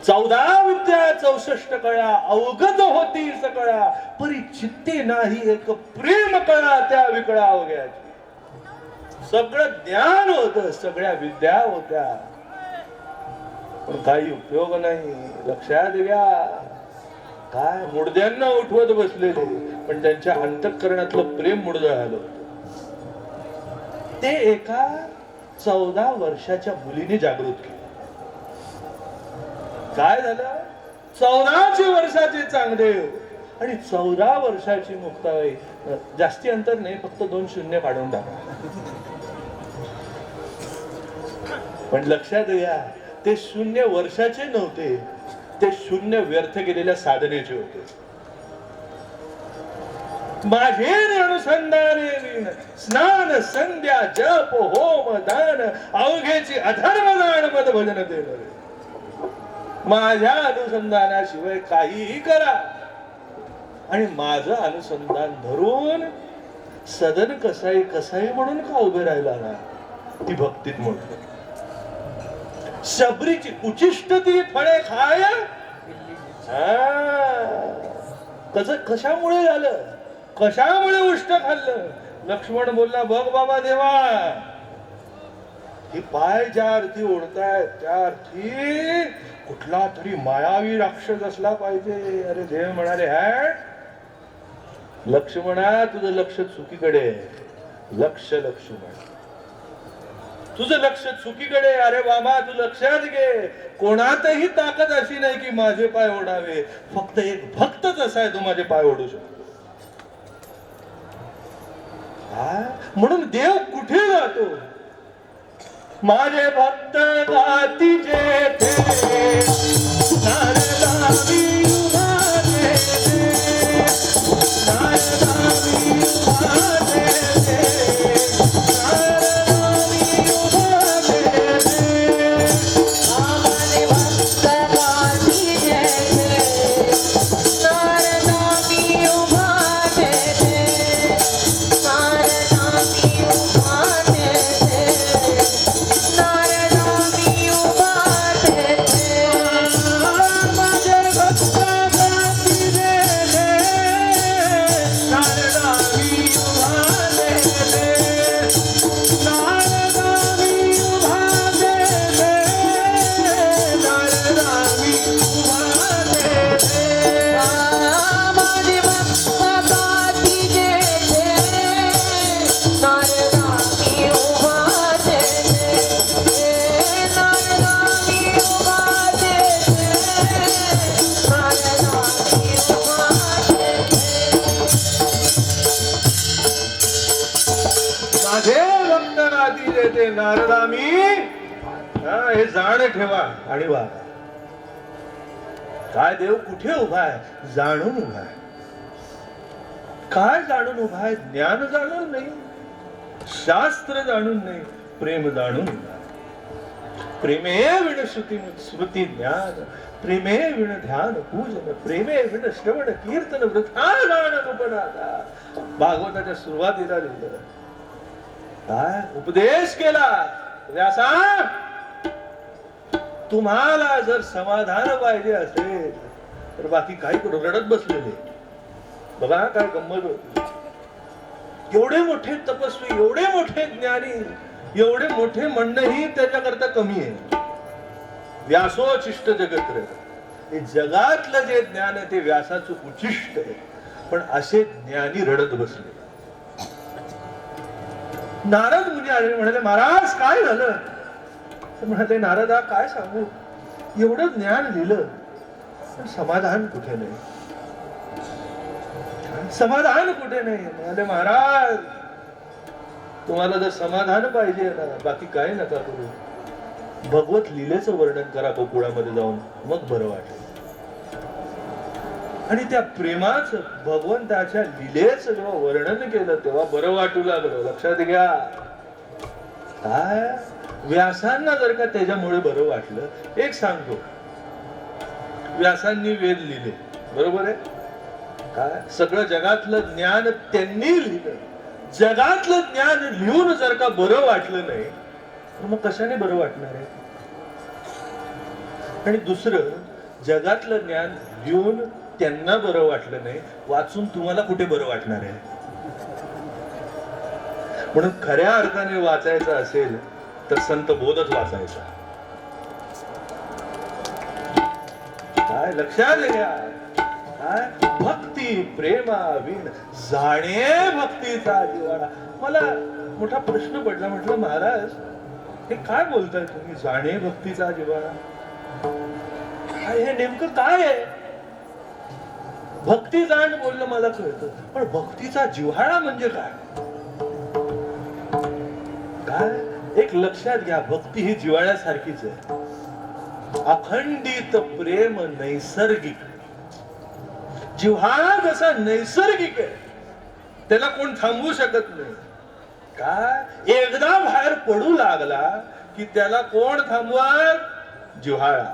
14 विद्या 64 कळा अवगत होती सकळा, परी चित्ते नाही एक प्रेम कळा त्या विकळा अवघ्याची. सगळं ज्ञान होत, सगळ्या विद्या होत्या, पण काही उपयोग नाही. लक्षात घ्या, काय मुडद्यांना उठवत बसलेले, पण त्यांच्या अंतःकरणातलं प्रेम मुडदं झालं. ते एका 14 वर्षाच्या मुलीने जागृत केलं. काय झालं? 14 वर्षाचे चांगदेव आणि 14 वर्षाची मुक्ताबाई. जास्ती अंतर नाही, फक्त 2 शून्य काढून टाका. पण लक्षात घ्या, ते 0 वर्षाचे नव्हते, ते 0 व्यर्थ गेलेल्या साधनेचे होते. माझे अनुसंधाने स्नान संध्या जप होम दान अवघेची अधर्म दान मद भजन देणारे. माझ्या अनुसंधानाशिवाय काहीही करा आणि माझं अनुसंधान धरून सदन कसाई कसाई म्हणून का उभे राहिला ना, ती भक्तीत म्हटलं. शबरीची उचिष्ट ती फळे खाय. कशामुळे झालं? कशामुळे उष्ट खाल्लं? लक्ष्मण बोलला, बघ बाबा देवा, ही पाय ज्या अर्थी ओढतायत त्या अर्थी कुठला तरी मायावी राक्षस असला पाहिजे. अरे देव म्हणाले, लक्ष्मणा तुझं लक्ष चुकीकडे. लक्ष लक्ष्मण तुझं लक्ष चुकीकडे. अरे बाबा तू लक्षात घे, कोणातही ताकद अशी नाही की माझे पाय ओढावे. फक्त एक भक्तच असा आहे, तो माझे पाय ओढू शकतो. म्हणून देव कुठे जातो? माझे भक्त गाती जेथे नारदावी उभा तेथे, नारदावी उभा तेथे, नारदावी उभा तेथे. आम्हाने भक्त गाती जेथे नारदावी उभा तेथे, नारदावी उभा तेथे, नारदावी उभा तेथे. माझे भक्त गाती जेथे नारदावी उभा तेथे, नारदावी उभा तेथे, नारदावी उभा तेथे. माझे भक्त गाती जेथे नारदावी उभा तेथे, नारदावी उभा तेथे, नारदावी उभा तेथे. माझे भक्त गाती जेथे नारदामी. हे जाण ठेवा आणि वा. काय देव कुठे उभा आहे? जाणून उभा आहे. काय जाणून उभा आहे? ज्ञान जाणून नाही, शास्त्र जाणून नाही, प्रेम जाणून उभा आहे. प्रेमे विण स्मृती ज्ञान, प्रेमे विण ध्यान पूजन, प्रेमे विण श्रवण कीर्तन वृथा गान उपनादा. भागवताच्या सुरुवातीला लिहिलं. काय उपदेश केला व्यासा? तुम्हाला जर समाधान पाहिजे असेल तर बाकी काही करून रडत बसलेले. बघा काय गंमत होती. एवढे मोठे तपस्वी, एवढे मोठे ज्ञानी, एवढे मोठे म्हणणंही त्याच्याकरता कमी आहे. व्यासोचिष्ट जगत्र, हे जगातलं जे ज्ञान आहे ते व्यासाचं उचिष्ट आहे. पण असे ज्ञानी रडत बसले. नारद मुनी आले, म्हणाले महाराज काय झालं? तर म्हणाले नारदा काय सांगू, एवढं ज्ञान लिहिलं पण समाधान कुठे नाही, समाधान कुठे नाही. म्हणाले महाराज तुम्हाला जर समाधान पाहिजे ना, बाकी काय नका करू, भगवत लीलेचं वर्णन करा गोकुळामध्ये जाऊन, मग बरं वाटेल. आणि त्या प्रेमाचं, भगवंताच्या लीलेचं जेव्हा वर्णन केलं तेव्हा बरं वाटू लागलं. लक्षात घ्या, काय व्यासांना जर का त्याच्यामुळे बरं वाटलं, एक सांगतो, व्यासांनी वेद लिहिले बरोबर आहे, काय सगळं जगातलं ज्ञान त्यांनी लिहिलं. जगातलं ज्ञान लिहून जर का बरं वाटलं नाही तर मग कशाने बरं वाटणार आहे? आणि दुसरं, जगातलं ज्ञान लिहून त्यांना बरं वाटलं नाही, वाचून तुम्हाला कुठे बरं वाटणार आहे? म्हणून खऱ्या अर्थाने वाचायचं असेल तर संत बोधच वाचायचा. काय लक्षात घ्या, काय भक्ती प्रेमाविन जाणे भक्तीचा जिव्हाळा. मला मोठा प्रश्न पडला, म्हटलं महाराज हे काय बोलताय तुम्ही, जाणे भक्तीचा जिव्हाळा? काय हे नेमकं काय आहे? भक्ती जाण बोललं मला कळतं, पण भक्तीचा जिव्हाळा म्हणजे काय? काय एक लक्षात घ्या, भक्ती ही जिव्हाळ्यासारखीच आहे. अखंडित प्रेम नैसर्गिक. जिव्हाळा जसा नैसर्गिक आहे, त्याला कोण थांबवू शकत नाही. काय एकदा बाहेर पडू लागला की त्याला कोण थांबवत? जिव्हाळा.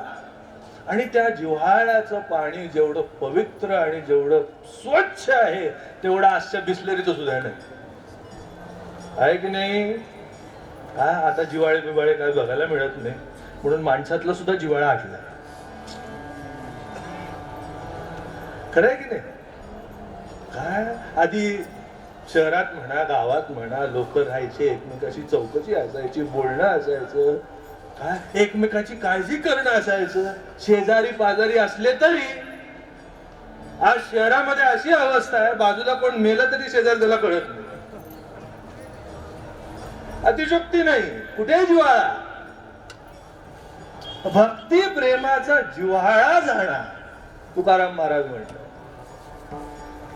आणि त्या जिव्हाळ्याचं पाणी जेवढं पवित्र आणि जेवढं स्वच्छ आहे तेवढं आजच्या बिस्लरीचं सुद्धा नाही, आहे की नाही? काय आता जिव्हाळे बिवाळे काय बघायला मिळत नाही, म्हणून माणसातला सुद्धा जिव्हाळा आटला. खरंय की नाही? काय आधी शहरात म्हणा, गावात म्हणा, लोक राहायचे, एकमेकाशी चौकशी असायची, बोलणं असायचं, काय एकमेकाची काळजी करणं असायचं, शेजारी पाजारी असले तरी. आज शहरामध्ये अशी अवस्था आहे, बाजूला कोण मेलं तरी शेजारी त्याला कळत नाही. अतिशोक्ती नाही, कुठे जिव्हाळा? भक्ती प्रेमाचा जिव्हाळा जाणा, तुकाराम महाराज म्हटलं.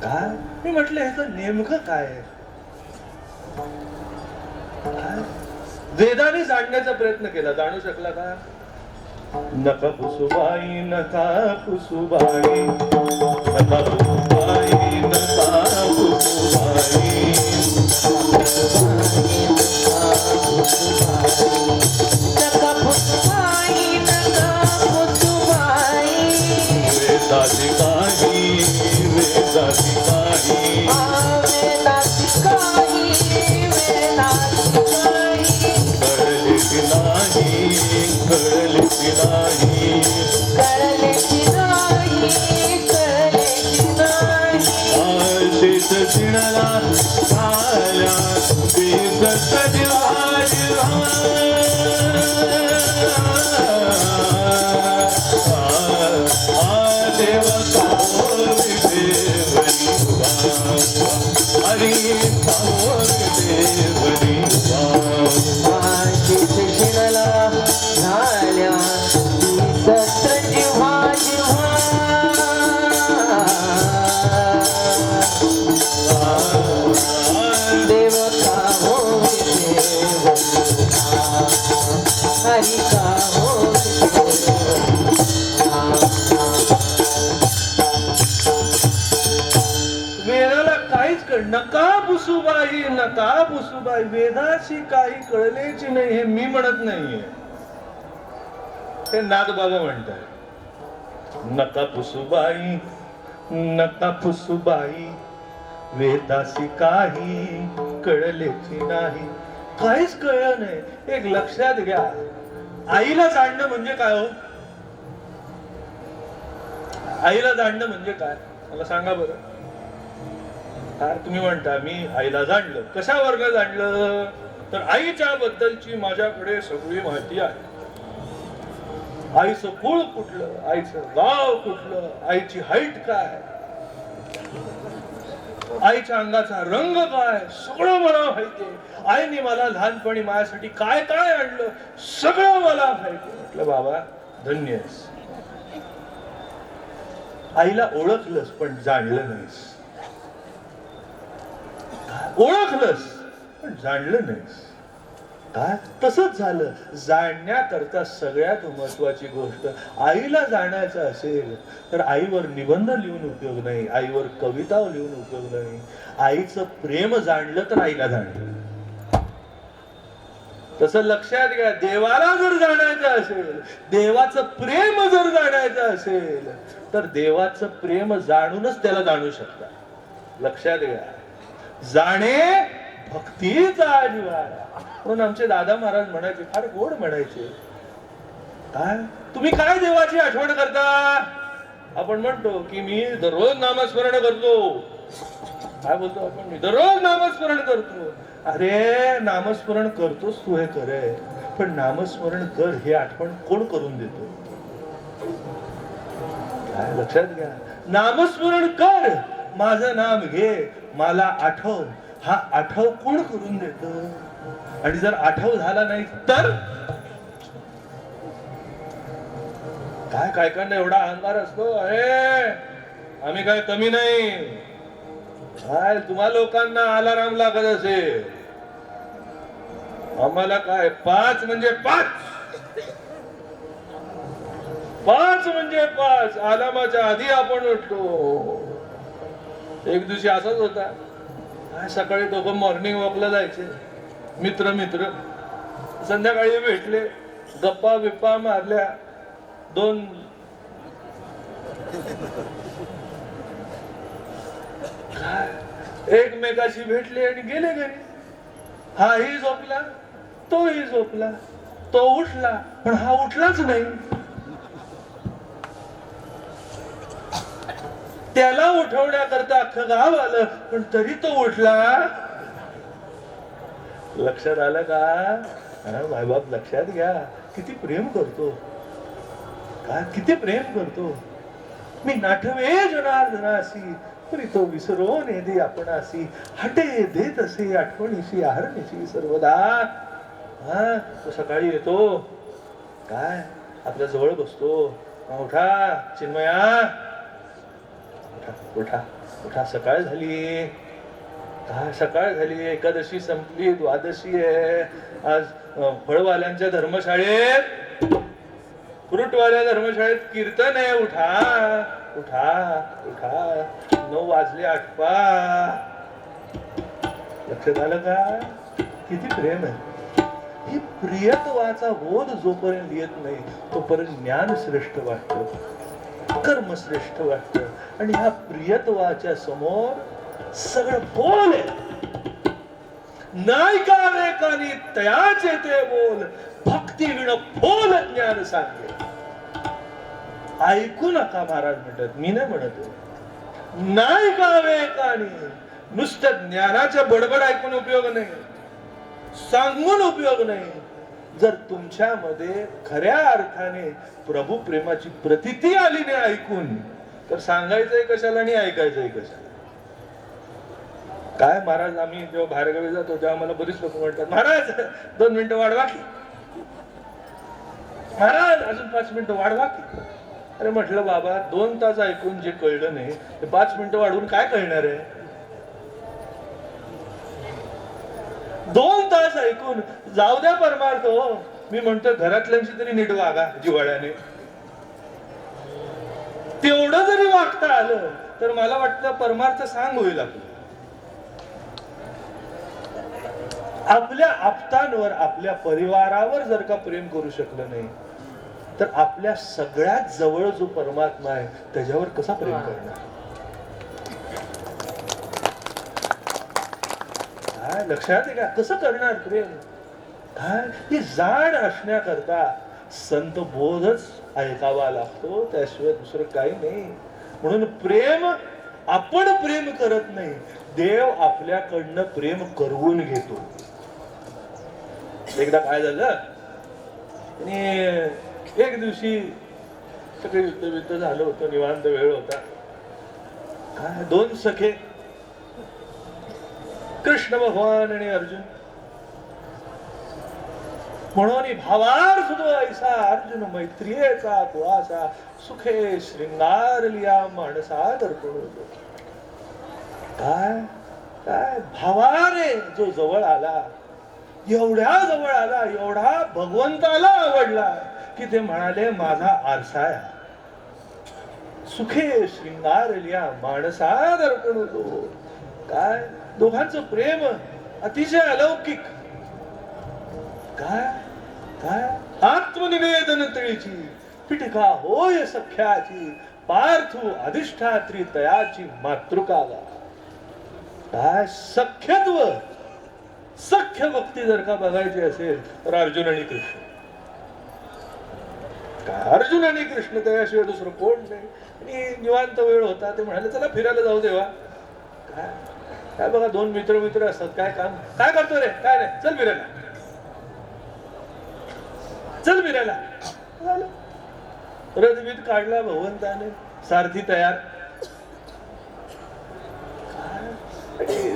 काय मी म्हटलं ह्याचं नेमकं काय आहे? वेदाने जाणण्याचा प्रयत्न केला, जाणू शकला का? नका पुसुबाई, नका पुसुबाई, नका पुसुबाई, नका पुसुबाई, नका पुसुबाई, नका पुसुबाई. वेदाची काही, वेदाची काही, वेदाची काही, वेदाची काही. कळले की नाही, कळले की नाही, कळलेची नाही, कळलेची नाही. आशेच चिणला झाल्या दिसत जिव्हा जिव्हा. देव कावोरी देवरी वा, हरी कावोरी देवरी वा. आशीष शिरला झाल्या दिसत जिव्हा जिव्हा. देव का हो देव, हरी का हो वेदाला काहीच कळ, नका पुसुबाई, नका पुसुबाई. वेदाची काही कळलेची नाही, हे मी म्हणत नाहीये, हे नाथबाबा म्हणतात. नका पुसुबाई, नका पुसुबाई, वेदासी काही कळलेची नाही. काहीच कळलं नाही. एक लक्षात घ्या, आईला जाणणं म्हणजे काय हो? आईला जाणणं म्हणजे काय मला सांगा बरं. तुम्ही म्हणता मी आईला जाणलं, कशावरनं जाणलं? तर आईच्या बद्दलची माझ्याकडे सगळी माहिती आहे. आईचं कुळ कुठलं, आईचं गाव कुठलं, आईची हाईट काय, आईच्या अंगाचा रंग काय, सगळं मला माहितीये. आईने मला लहानपणी माझ्यासाठी काय काय आणलं, सगळं मला माहिती. म्हटलं बाबा धन्य आहेस. आईला ओळखलंस पण जाणलं नाहीस, ओळखलंस पण जाणलं नाहीस. काय तसंच झालं. जाणण्याकरता सगळ्यात महत्वाची गोष्ट, आईला जाणायचं असेल तर आईवर निबंध लिहून उपयोग नाही, आईवर कविता लिहून उपयोग नाही. आईचं प्रेम जाणलं तर आईला जाणलं. तसं लक्षात घ्या, देवाला जर जाणायचं असेल, देवाचं प्रेम जर जाणायचं असेल तर देवाचं प्रेम जाणूनच त्याला जाणू शकता. लक्षात घ्या, जाणे भक्तीचा जिव्हाळा. म्हणून आमचे दादा महाराज म्हणायचे, फार गोड म्हणायचे, काय तुम्ही काय देवाची आठवण करता? आपण म्हणतो की मी दररोज नामस्मरण करतो. काय बोलतो आपण? मी दररोज नामस्मरण करतो. अरे नामस्मरण करतोस तू, हे करे, पण नामस्मरण कर हे आठवण कोण करून देतो? काय लक्षात घ्या, नामस्मरण कर, माझं नाम घे, मला आठव, हा आठव कोण करून देतो? आणि जर आठव झाला नाही तर काय? काय काय एवढा अहंकार असतो, अरे आम्ही काय कमी नाही. काय तुम्हा लोकांना अलाराम लागत असेल, आम्हाला काय 5 म्हणजे 5, 5 म्हणजे 5. अलार्माच्या आधी आपण उठतो. एक दिवशी असाच होता, सकाळी दोघं मॉर्निंग वॉकला जायचे, मित्र मित्र. संध्याकाळी भेटले, गप्पा बिप्पा मारल्या, 2 एकमेकाशी भेटले आणि गेले घरी. हाही झोपला, तोही झोपला. तो उठला पण हा उठलाच नाही. त्याला उठवण्याकरता अख्खं गाव आलं पण तरी तो उठला. लक्षात आलं का? मायबाप लक्षात घ्या, किती प्रेम करतो, का किती प्रेम करतो. मी नाठवे जनार्दनासी, तरी तो विसरून येदे आपणासी, हटे देत असे आठवणीशी आहरणीशी सर्वदा. तो सकाळी येतो, काय आपल्या जवळ बसतो, उठा चिन्मया, उठा उठा, सकाळ झाली. काय सकाळ झाली, एकादशी संपली, द्वादशी आहे. आज फळवाल्यांच्या धर्मशाळेत, फ्रूटवाल्या धर्मशाळेत कीर्तन आहे. उठा उठा उठा, 9 वाजले, आठवा. लक्षात आलं का? किती प्रेम आहे. ही प्रियत्वाचा बोध जोपर्यंत येत नाही तोपर्यंत ज्ञान श्रेष्ठ वाटतं, कर्म श्रेष्ठ वाटतं. आणि ह्या प्रियत्वाच्या समोर सगळं बोल आहे. नाही का वेकानी तयाचे ते बोल, भक्ती विण बोल ज्ञान सांगे. ऐकू नका महाराज म्हणतात, मी नाही म्हणत. नाही का वेकानी, नुसतं ज्ञानाचं बडबड ऐकून उपयोग नाही, सांगून उपयोग नाही. जर तुमच्यामध्ये खऱ्या अर्थाने प्रभू प्रेमाची प्रतीती आली नाही ऐकून, तर सांगायचंय कशाला आणि ऐकायचंय कशाला? काय महाराज, आम्ही जेव्हा बाहेरगावी जातो तेव्हा मला बरीच लोक म्हणतात, महाराज 2 मिनिटं वाढवा की, महाराज अजून 5 मिनिटं वाढवा की. अरे म्हटलं बाबा, 2 तास ऐकून जे कळलं नाही ते 5 मिनिटं वाढवून काय कळणार आहे? 2 तास ऐकून जाऊ द्या परमार्थ. हो, मी म्हणतो घरातल्यांची तरी नीट वागा जिव्हाळ्याने. तेवढं जरी वागता आलं तर मला वाटतं परमार्थ सांग होईल. आपल्या आप्तांवर, आपल्या परिवारावर जर का प्रेम करू शकलं नाही तर आपल्या सगळ्यात जवळ जो परमात्मा आहे त्याच्यावर कसा प्रेम करणार? काय लक्षात आहे का? कसं करणार प्रेम? काय ही जाण असण्याकरता संत बोधच ऐकावा लागतो, त्याशिवाय दुसरं काही नाही. म्हणून प्रेम आपण प्रेम करत नाही, देव आपल्याकडनं प्रेम करवून घेतो. एकदा काय झालं, आणि एक दिवशी सगळे युद्ध झालं होतं, निवांत वेळ होता. काय दोन सखे, कृष्ण भगवान आणि अर्जुन, म्हणून भावार सुद्धा ऐसा अर्जुन मैत्रियेचा कुळाचा सुखे श्रृंगारलिया माणसा दर्पण होतो. काय काय भावारे जो जवळ आला, एवढ्या जवळ आला, एवढा भगवंताला आवडला की ते म्हणाले माझा आरसा आहे. सुखे श्रृंगारलिया माणसा दर्पण होतो. काय दोघांचं प्रेम अतिशय अलौकिक. काय काय आत्मनिवेदन तळीची पिटिका होय सख्याची, पार्थू अधिष्ठात्री तयाची मातृकाला. काय सख्यत्व, सख्य भक्ती जर का बघायची असेल तर अर्जुन आणि कृष्ण. काय अर्जुन आणि कृष्ण, त्याशिवाय दुसरं कोण नाही. आणि निवांत वेळ होता, ते म्हणाले चला फिरायला जाऊ देवा. काय काय बघा, दोन मित्र असतात, काय काम काय करतो रे, काय नाही, चल फिरायला, चल फिरायला. रथबीत काढला भगवंताने, सारथी तयार.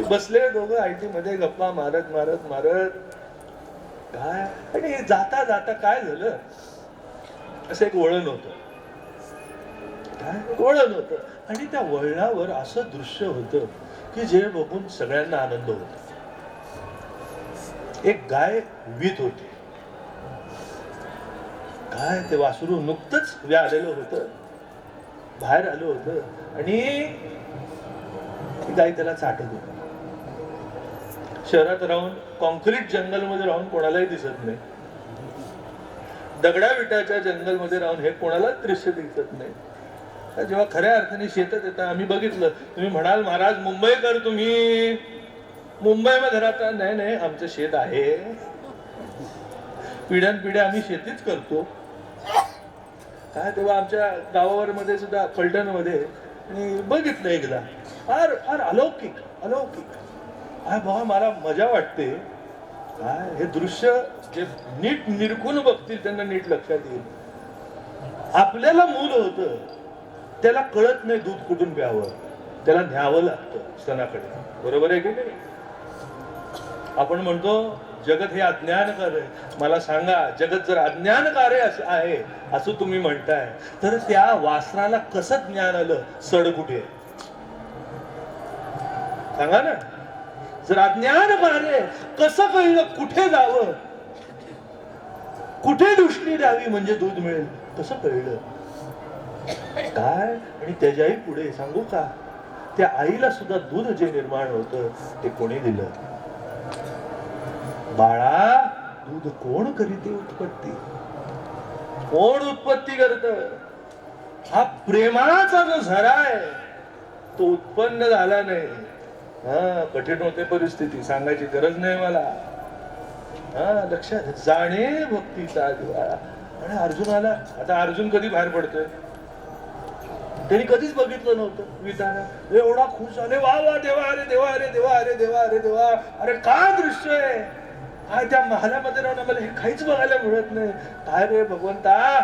बसले दोघं आयटी मध्ये गप्पा मारत मारत मारत. काय आणि जाता जाता काय झालं, असं एक वळण होत, काय वळण होत, आणि त्या वळणावर असं दृश्य होतं की जे बघून सगळ्यांना आनंद होता. एक गाय वीत होती. काय ते वासरू नुकतंच आलेलं होतं, बाहेर आलं होतं, आणि गाय त्याला चाटत होती. शहरात राहून, कॉन्क्रीट जंगल मध्ये राहून कोणालाही दिसत नाही, दगडा विटाच्या जंगल मध्ये राहून हे कोणालाच दृश्य दिसत नाही. जेव्हा खऱ्या अर्थाने शेतात येतात, आम्ही बघितलं. तुम्ही म्हणाल महाराज मुंबईकर, तुम्ही मुंबईमध्ये राहता. नाही नाही, आमचं शेत आहे, पिढ्यानपिढ्या आम्ही शेतीच करतो. काय तेव्हा आमच्या गावावर मध्ये सुद्धा फलटण मध्ये आणि बघितलं एकदा, फार फार अलौकिक अलौकिक. काय बघा, मला मजा वाटते. काय हे दृश्य जे नीट निरखून बघतील त्यांना नीट लक्षात येईल. आपल्याला मूल होतं, त्याला कळत नाही दूध कुठून प्यावं, त्याला न्यावं लागतं स्तनाकडे, बरोबर आहे की नाही. आपण म्हणतो जगत हे अज्ञानकार आहे. मला सांगा, जगत जर अज्ञानकार आहे असं तुम्ही म्हणताय, तर त्या वासराला कसं ज्ञान आलं, सड कुठे सांगा ना. जर अज्ञानकार आहे, कसं कळलं कुठे जावं, कुठे दृष्टी द्यावी म्हणजे दूध मिळेल, कसं कळलं. काय आणि त्याच्याही पुढे सांगू का, त्या आईला सुद्धा दूध जे निर्माण होतं ते कोणी दिलं. बाळा, दूध कोण करीते उत्पत्ती, कोण उत्पत्ती करत. हा प्रेमाचा जो झरा आहे तो उत्पन्न झाला नाही. हा कठीण होते परिस्थिती, सांगायची गरज नाही मला. हा लक्षात जाणे भक्तीचा दिवाळा. आणि अर्जुनाला, आता अर्जुन कधी बाहेर पडतोय, त्यांनी कधीच बघितलं नव्हतं विधान. एवढा खुश झाले, वा वा देवा, अरे देवा, अरे देवा, अरे देवा, अरे देवा, अरे काय दृश्य आहे. काय त्या महालामध्ये राहून आम्हाला हे काहीच बघायला मिळत नाही. काय रे भगवंता,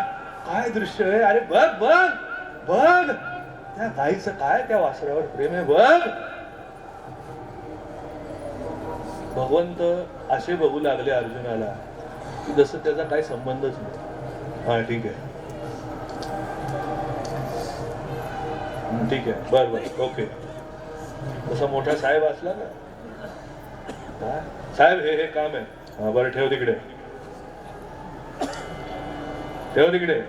काय दृश्य आहे. अरे बघ बघ बघ, त्या गाईचं काय, त्या वासरावर प्रेम आहे बघ. भगवंत असे बघू लागले अर्जुनाला की जसं त्याचा काही संबंधच नाही. हा ठीक आहे, ठीक आहे, बर बर, ओके. तसा मोठा साहेब असला ना, साहेब हे काम आहे, हा बरं ठेव तिकडे, ठेव तिकडे.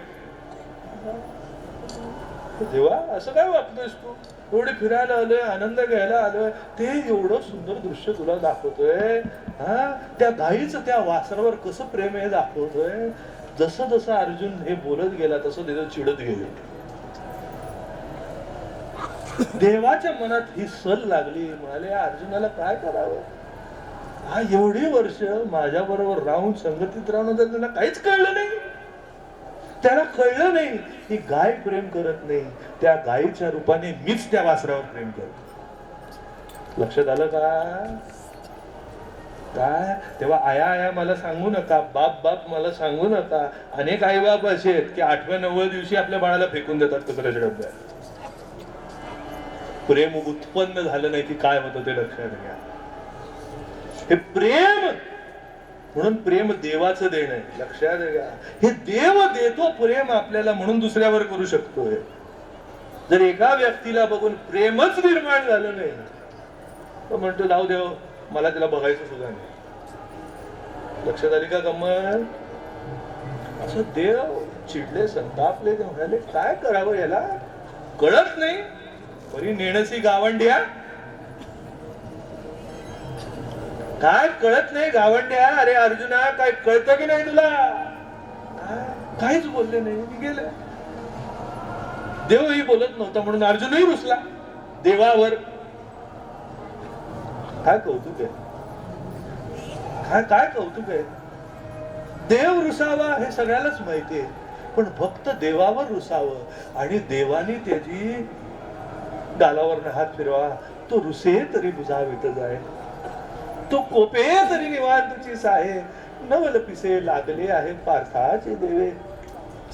देवा असं काय वागतोयस तू, एवढे फिरायला आलोय, आनंद घ्यायला आलोय, ते एवढं सुंदर दृश्य तुला दाखवतोय. हा त्या गाईचं त्या वासरावर कसं प्रेम हे दाखवतोय. जसं जसं अर्जुन हे बोलत गेला तसं त्याचं चिडत गेले. देवाच्या मनात ही सल लागली. म्हणाले अर्जुनाला काय करावं, हा एवढी वर्ष माझ्या बरोबर राहून संगतीत राहून त्यांना काहीच कळलं नाही. त्याला कळलं नाही की गाय प्रेम करत नाही, त्या गायीच्या रूपाने मीच त्या वासरावर प्रेम करतो. लक्षात आलं का? काय तेव्हा आया मला सांगू नका, बाप मला सांगू नका. अनेक आई बाप असे आहेत की 8व्या-9व्या दिवशी आपल्या बाळाला फेकून देतात कचऱ्याच्या डब्यात. प्रेम उत्पन्न झालं नाही की काय होतं ते लक्षात घ्या. हे प्रेम म्हणून प्रेम देवाचं देणं आहे, लक्षात घ्या. हे देव देतो प्रेम आपल्याला, म्हणून दुसऱ्यावर करू शकतोय. जर एका व्यक्तीला बघून प्रेमच निर्माण झालं नाही तो म्हणतो जाऊ देव, मला त्याला बघायचं सुद्धा नाही. लक्षात आली का गंमत? असं देव चिडले, संतापले, ते म्हणाले काय करावं याला कळत नाही, बरी नेणसी गावंड्या, काय कळत नाही गावंड्या. अरे अर्जुना काय कळतं की नाही तुला? काहीच बोलले नाही, गेले. देवही बोलत नव्हता म्हणून अर्जुनही रुसला देवावर. काय कौतुक आहे, काय कौतुक आहे. देव रुसावा हे सगळ्यालाच माहिती आहे, पण भक्त देवावर रुसावं आणि देवाने त्याची गालावर हात फिरवा. तो रुसे तरी बुजावित जाय, तो कोपे तरी निवांतची साहे, नवल पिसे लागले आहे पार्थाचे देवे.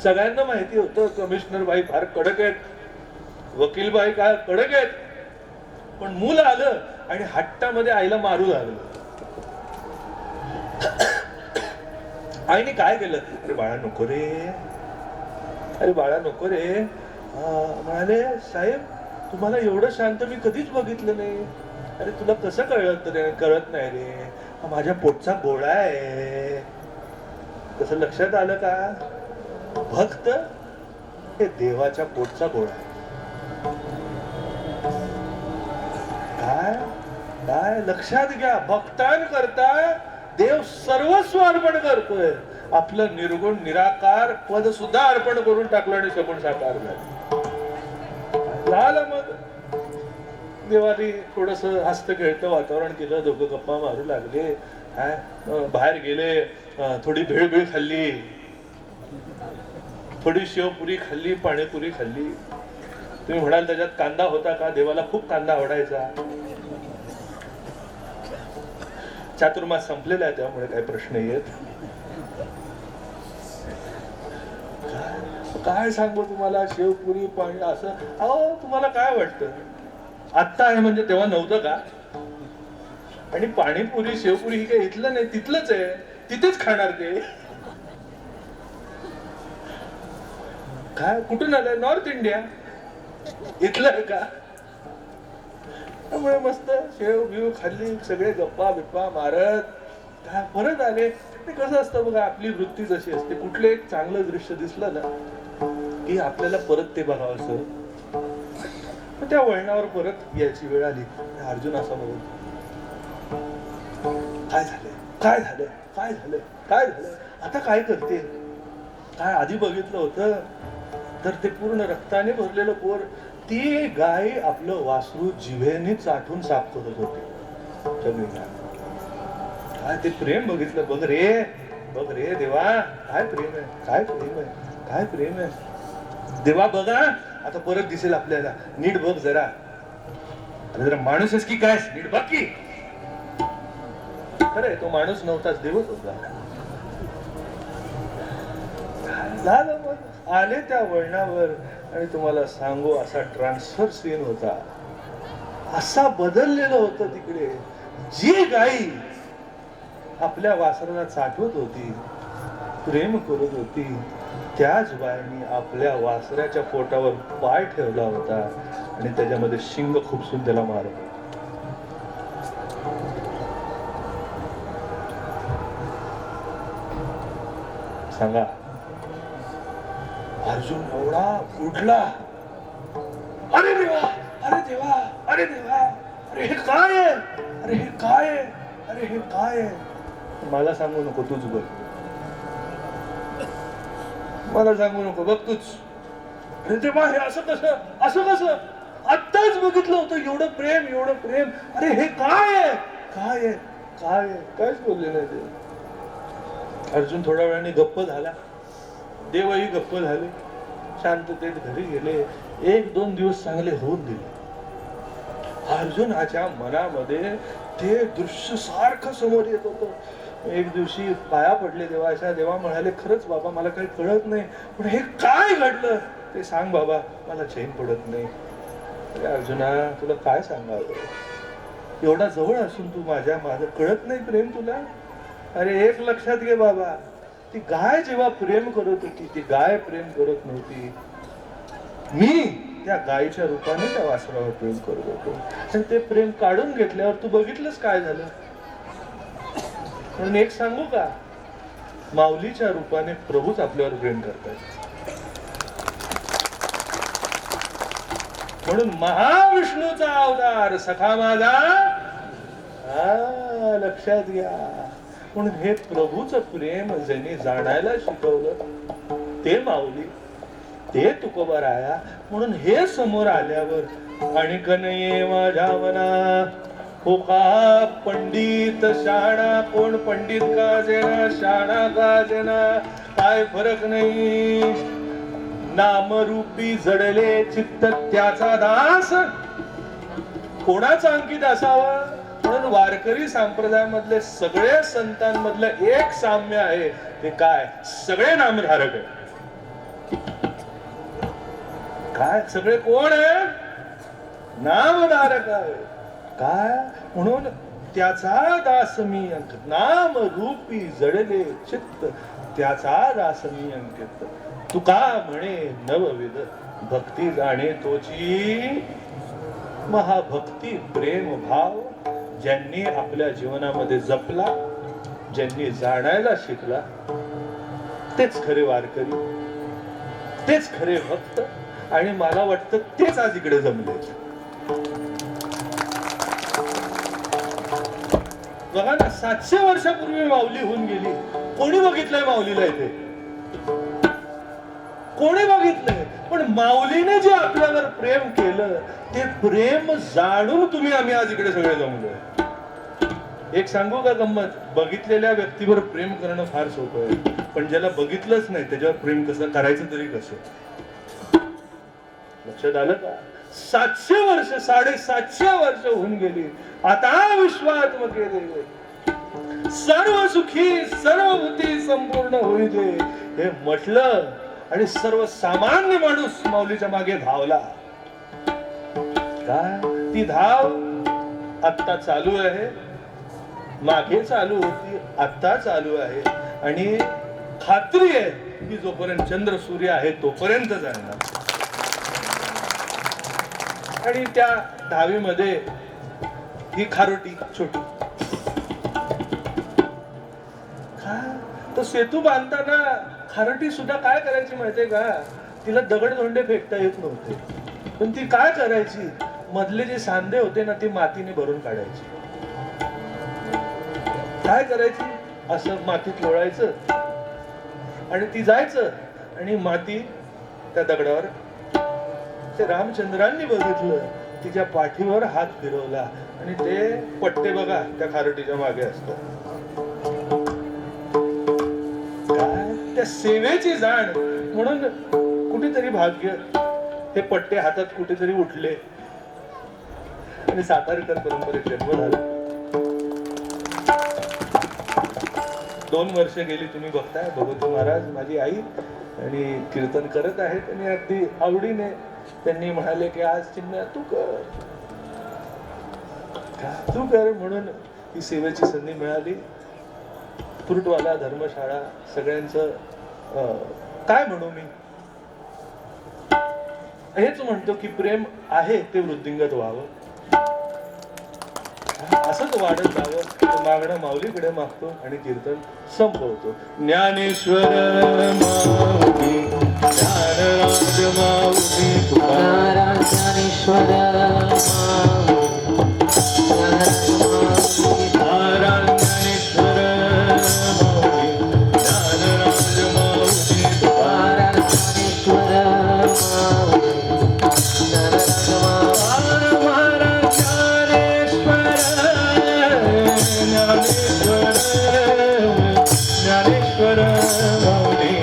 सगळ्यांना माहिती होतं कमिशनर बाई फार कडक आहेत, वकील बाई काय कडक आहेत, पण मूल आलं आणि हट्टामध्ये आईला मारू लागलं. आईने काय केलं? अरे बाळा नको रे, अरे बाळा नको रे. म्हणाले साहेब तुम्हाला एवढं शांत मी कधीच बघितलं नाही. अरे तुला कसं कळत नाही रे, माझ्या पोटचा गोळा आहे. कसं लक्षात आलं का? भक्त हे देवाच्या पोटचा गोळा आहे. काय लक्षात घ्या, भक्तांकरता देव सर्वस्व अर्पण करतोय. आपलं निर्गुण निराकार पद सुद्धा अर्पण करून टाकलं आणि सगुण साकार झालं. मग देवानी थोडस हस्त खेळतं वातावरण केलं, दोघं गप्पा मारू लागले, बाहेर गेले, थोडी भेळ खाल्ली, थोडी शेवपुरी खाल्ली, पाणीपुरी खाल्ली. तुम्ही म्हणाल त्याच्यात कांदा होता का? देवाला खूप कांदा आवडायचा. चातुर्मास संपलेला आहे त्यामुळे काही प्रश्न येत. काय सांगू तुम्हाला, शेवपुरी पाणी असं. अहो तुम्हाला काय वाटतं आत्ता आहे म्हणजे तेव्हा नव्हतं का? आणि पाणीपुरी शेवपुरी ही काही इथलं नाही, तिथलंच आहे, तिथेच खाणार ते. काय कुठून आलंय? नॉर्थ इंडिया, इथलं आहे का? त्यामुळे मस्त शेव बिव खाल्ली, सगळे गप्पा बिप्पा मारत काय परत आले. ते कसं असतं बघा, आपली वृत्ती जशी असते, कुठलं एक चांगलं दृश्य दिसलं ना की आपल्याला परत ते बघावं असं. त्या वळणावर परत यायची वेळ आली. अर्जुन असा बघून काय झालं आता काय करते? काय आधी बघितलं होतं तर ते पूर्ण रक्ताने भरलेलं पोर, ती गाय आपलं वासरू जिभेने चाटून साफ करत होती सगळी गाय. काय ते प्रेम बघितलं. बघ रे देवा, काय प्रेम आहे. देवा बघा, आता परत दिसेल आपल्याला, नीट बघ जरा. अरे जरा माणूस आहेस की काय, नीट बघ की. खरंय तो माणूस नव्हताच, देवच होता. झालं मग आले त्या वळणावर आणि तुम्हाला सांगू असा ट्रान्सफर सीन होता, असा बदललेलं होतं तिकडे. जी गाई आपल्या वासराला चाटवत होती, प्रेम करत होती, त्याच बाईने आपल्या वासराच्या पोटावर पाय ठेवला होता आणि त्याच्यामध्ये शिंग खुपसून त्याला मारत. सांगा, अर्जुन एवढा उठला, अरे देवा, अरे हे काय आहे? मला सांगू नको, तूच बघ. मला सांगू नको, बघ तूच. अरे देवा, हे असं कसं? आत्ताच बघितलं होतं एवढं प्रेम. अरे हे काय आहे? काहीच बोलले नाही ते. अर्जुन थोड्या वेळाने गप्प झाला. देवही गप्प झाले, शांततेत घरी गेले. 1-2 दिवस चांगले होऊन गेले. अर्जुनाच्या मनामध्ये ते दृश्य सारखं समोर येत होतं. एक दिवशी पाया पडले देवाच्या. देवा म्हणाले, खरंच बाबा मला काही कळत नाही, पण हे काय घडलं ते सांग बाबा, मला चैन पडत नाही. अरे अर्जुना, तुला काय सांगावं, एवढा जवळ असून तू माझं कळत नाही प्रेम तुला. अरे एक लक्षात घे बाबा, ती गाय जेव्हा प्रेम करत होती, ती गाय प्रेम करत नव्हती. मी त्या गायीच्या रूपाने त्या वासरावर प्रेम करत होतो. आणि ते प्रेम काढून घेतल्यावर तू बघितलंस काय झालं. म्हणून एक सांगू का, माऊलीच्या रूपाने प्रभूच आपल्यावर प्रेम करतात. म्हणून महाविष्णूचा अवतार सखा माझा, लक्षात घ्या. म्हणून हे प्रभूचं प्रेम ज्यांनी जाणायला शिकवलं ते माऊली, ते तुकोबा राया. म्हणून हे समोर आल्यावर आणि कनये माझ्या मना हो का पंडित शाणा, कोण पंडित का जेना शाणा का जेना, काय फरक नाही. नामरूपी जडले चित्त त्याचा दास, कोणाचा अंकित असावा. म्हणून वारकरी संप्रदायामधले सगळे संतांमधलं एक साम्य आहे, ते काय, सगळे नामधारक आहे. काय सगळे कोण आहे, नामधारक आहे. काय म्हणून त्याचा दास मी अंकित, नाम रूपी जडले चित्त त्याचा दास मी अंकित. तुका म्हणे नवविध भक्ती जाणे तोची, महाभक्ती प्रेम भाव ज्यांनी आपल्या जीवनामध्ये जपला, ज्यांनी जाणायला शिकला, तेच खरे वारकरी, तेच खरे भक्त. आणि मला वाटतं तेच आज इकडे जमले. बघा ना, 700 वर्षापूर्वी माऊली होऊन गेली. कोणी बघितलंय माऊलीला इथे, कोणी बघितलंय. पण माऊलीने जे आपल्यावर प्रेम केलं, ते प्रेम जाणून तुम्ही आम्ही आज इकडे सगळे जमलोय. एक सांगू का गंमत, बघितलेल्या व्यक्तीवर प्रेम करणं फार सोपं आहे, पण ज्याला बघितलंच नाही त्याच्यावर प्रेम कसं करायचं तरी कसं. लक्षात आलं का. 700 वर्ष, 750 वर्ष होऊन गेली. आता विश्वात्मके देवे सर्व सुखी सर्वभूती संपूर्ण होई दे हे म्हटलं, आणि सर्वसामान्य माणूस माऊलीच्या मागे धावला. काय ती धाव आत्ता चालू आहे, मागे चालू होती, आत्ता चालू आहे. आणि खात्री आहे की जोपर्यंत चंद्र सूर्य आहे तोपर्यंत जाणार. आणि त्या धावीमध्ये ही खारोटी छोटी, तो सेतू बांधताना खारोटी सुद्धा काय करायची माहितीये का, तिला दगडधोंडे फेकता येत नव्हते, पण ती काय करायची, मधले जे सांधे होते ना ते मातीने भरून काढायची. काय करायची, असं मातीत लोळायचं आणि ती जायचं आणि माती त्या दगडावर. ते रामचंद्रांनी बघितलं, तिच्या पाठीवर हात फिरवला आणि ते पट्टे बघा त्या खारोटीच्या मागे असतात. काय त्या सेवेची जाण. म्हणून कुठेतरी भाग्य, हे पट्टे हातात कुठेतरी उठले आणि सातारकर परंपरेत जन्म झाला. 2 वर्ष गेली, तुम्ही बघताय भगवती महाराज माझी आई आणि कीर्तन करत आहेत. आणि अगदी आवडीने त्यांनी म्हणाले की आज चिन्ह तू कर, तू कर. म्हणून ही सेवेची संधी मिळाली. फ्रूटवाला, धर्मशाळा, सगळ्यांचं काय म्हणू मी, हेच म्हणतो की प्रेम आहे ते वृद्धिंगत व्हावं, असंच वाढत जावं. मागणं माऊलीकडे मागतो आणि कीर्तन संपवतो. ज्ञानेश्वर माऊली, ज्ञानराज माऊली, ज्ञानेश्वर ज्ञानेश्वर माऊली,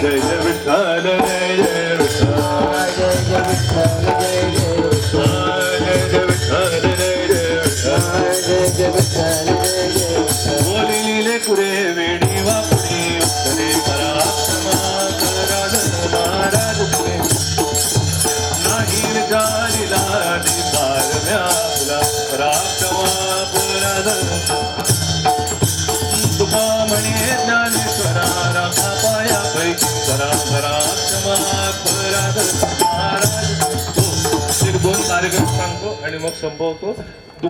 जय जय विठ्ठल जय जय विठ्ठल जय जय विठ्ठल जय जय विठ्ठल जय जय विठ्ठल जय जय विठ्ठल जय जय विठ्ठल जय जय विठ्ठल बोलिले पुरे वेणी वापणी उत्तरे परात्मा राधन महाराज पुरे नाही विचारिला निसार व्यापला परात्मा पराधन तुका म्हणे ज्ञानेश्वरा राखा पाया पैकी परात्मा पराधन महाराज एक दोन कार्यक्रम सांगतो आणि मग संपवतो.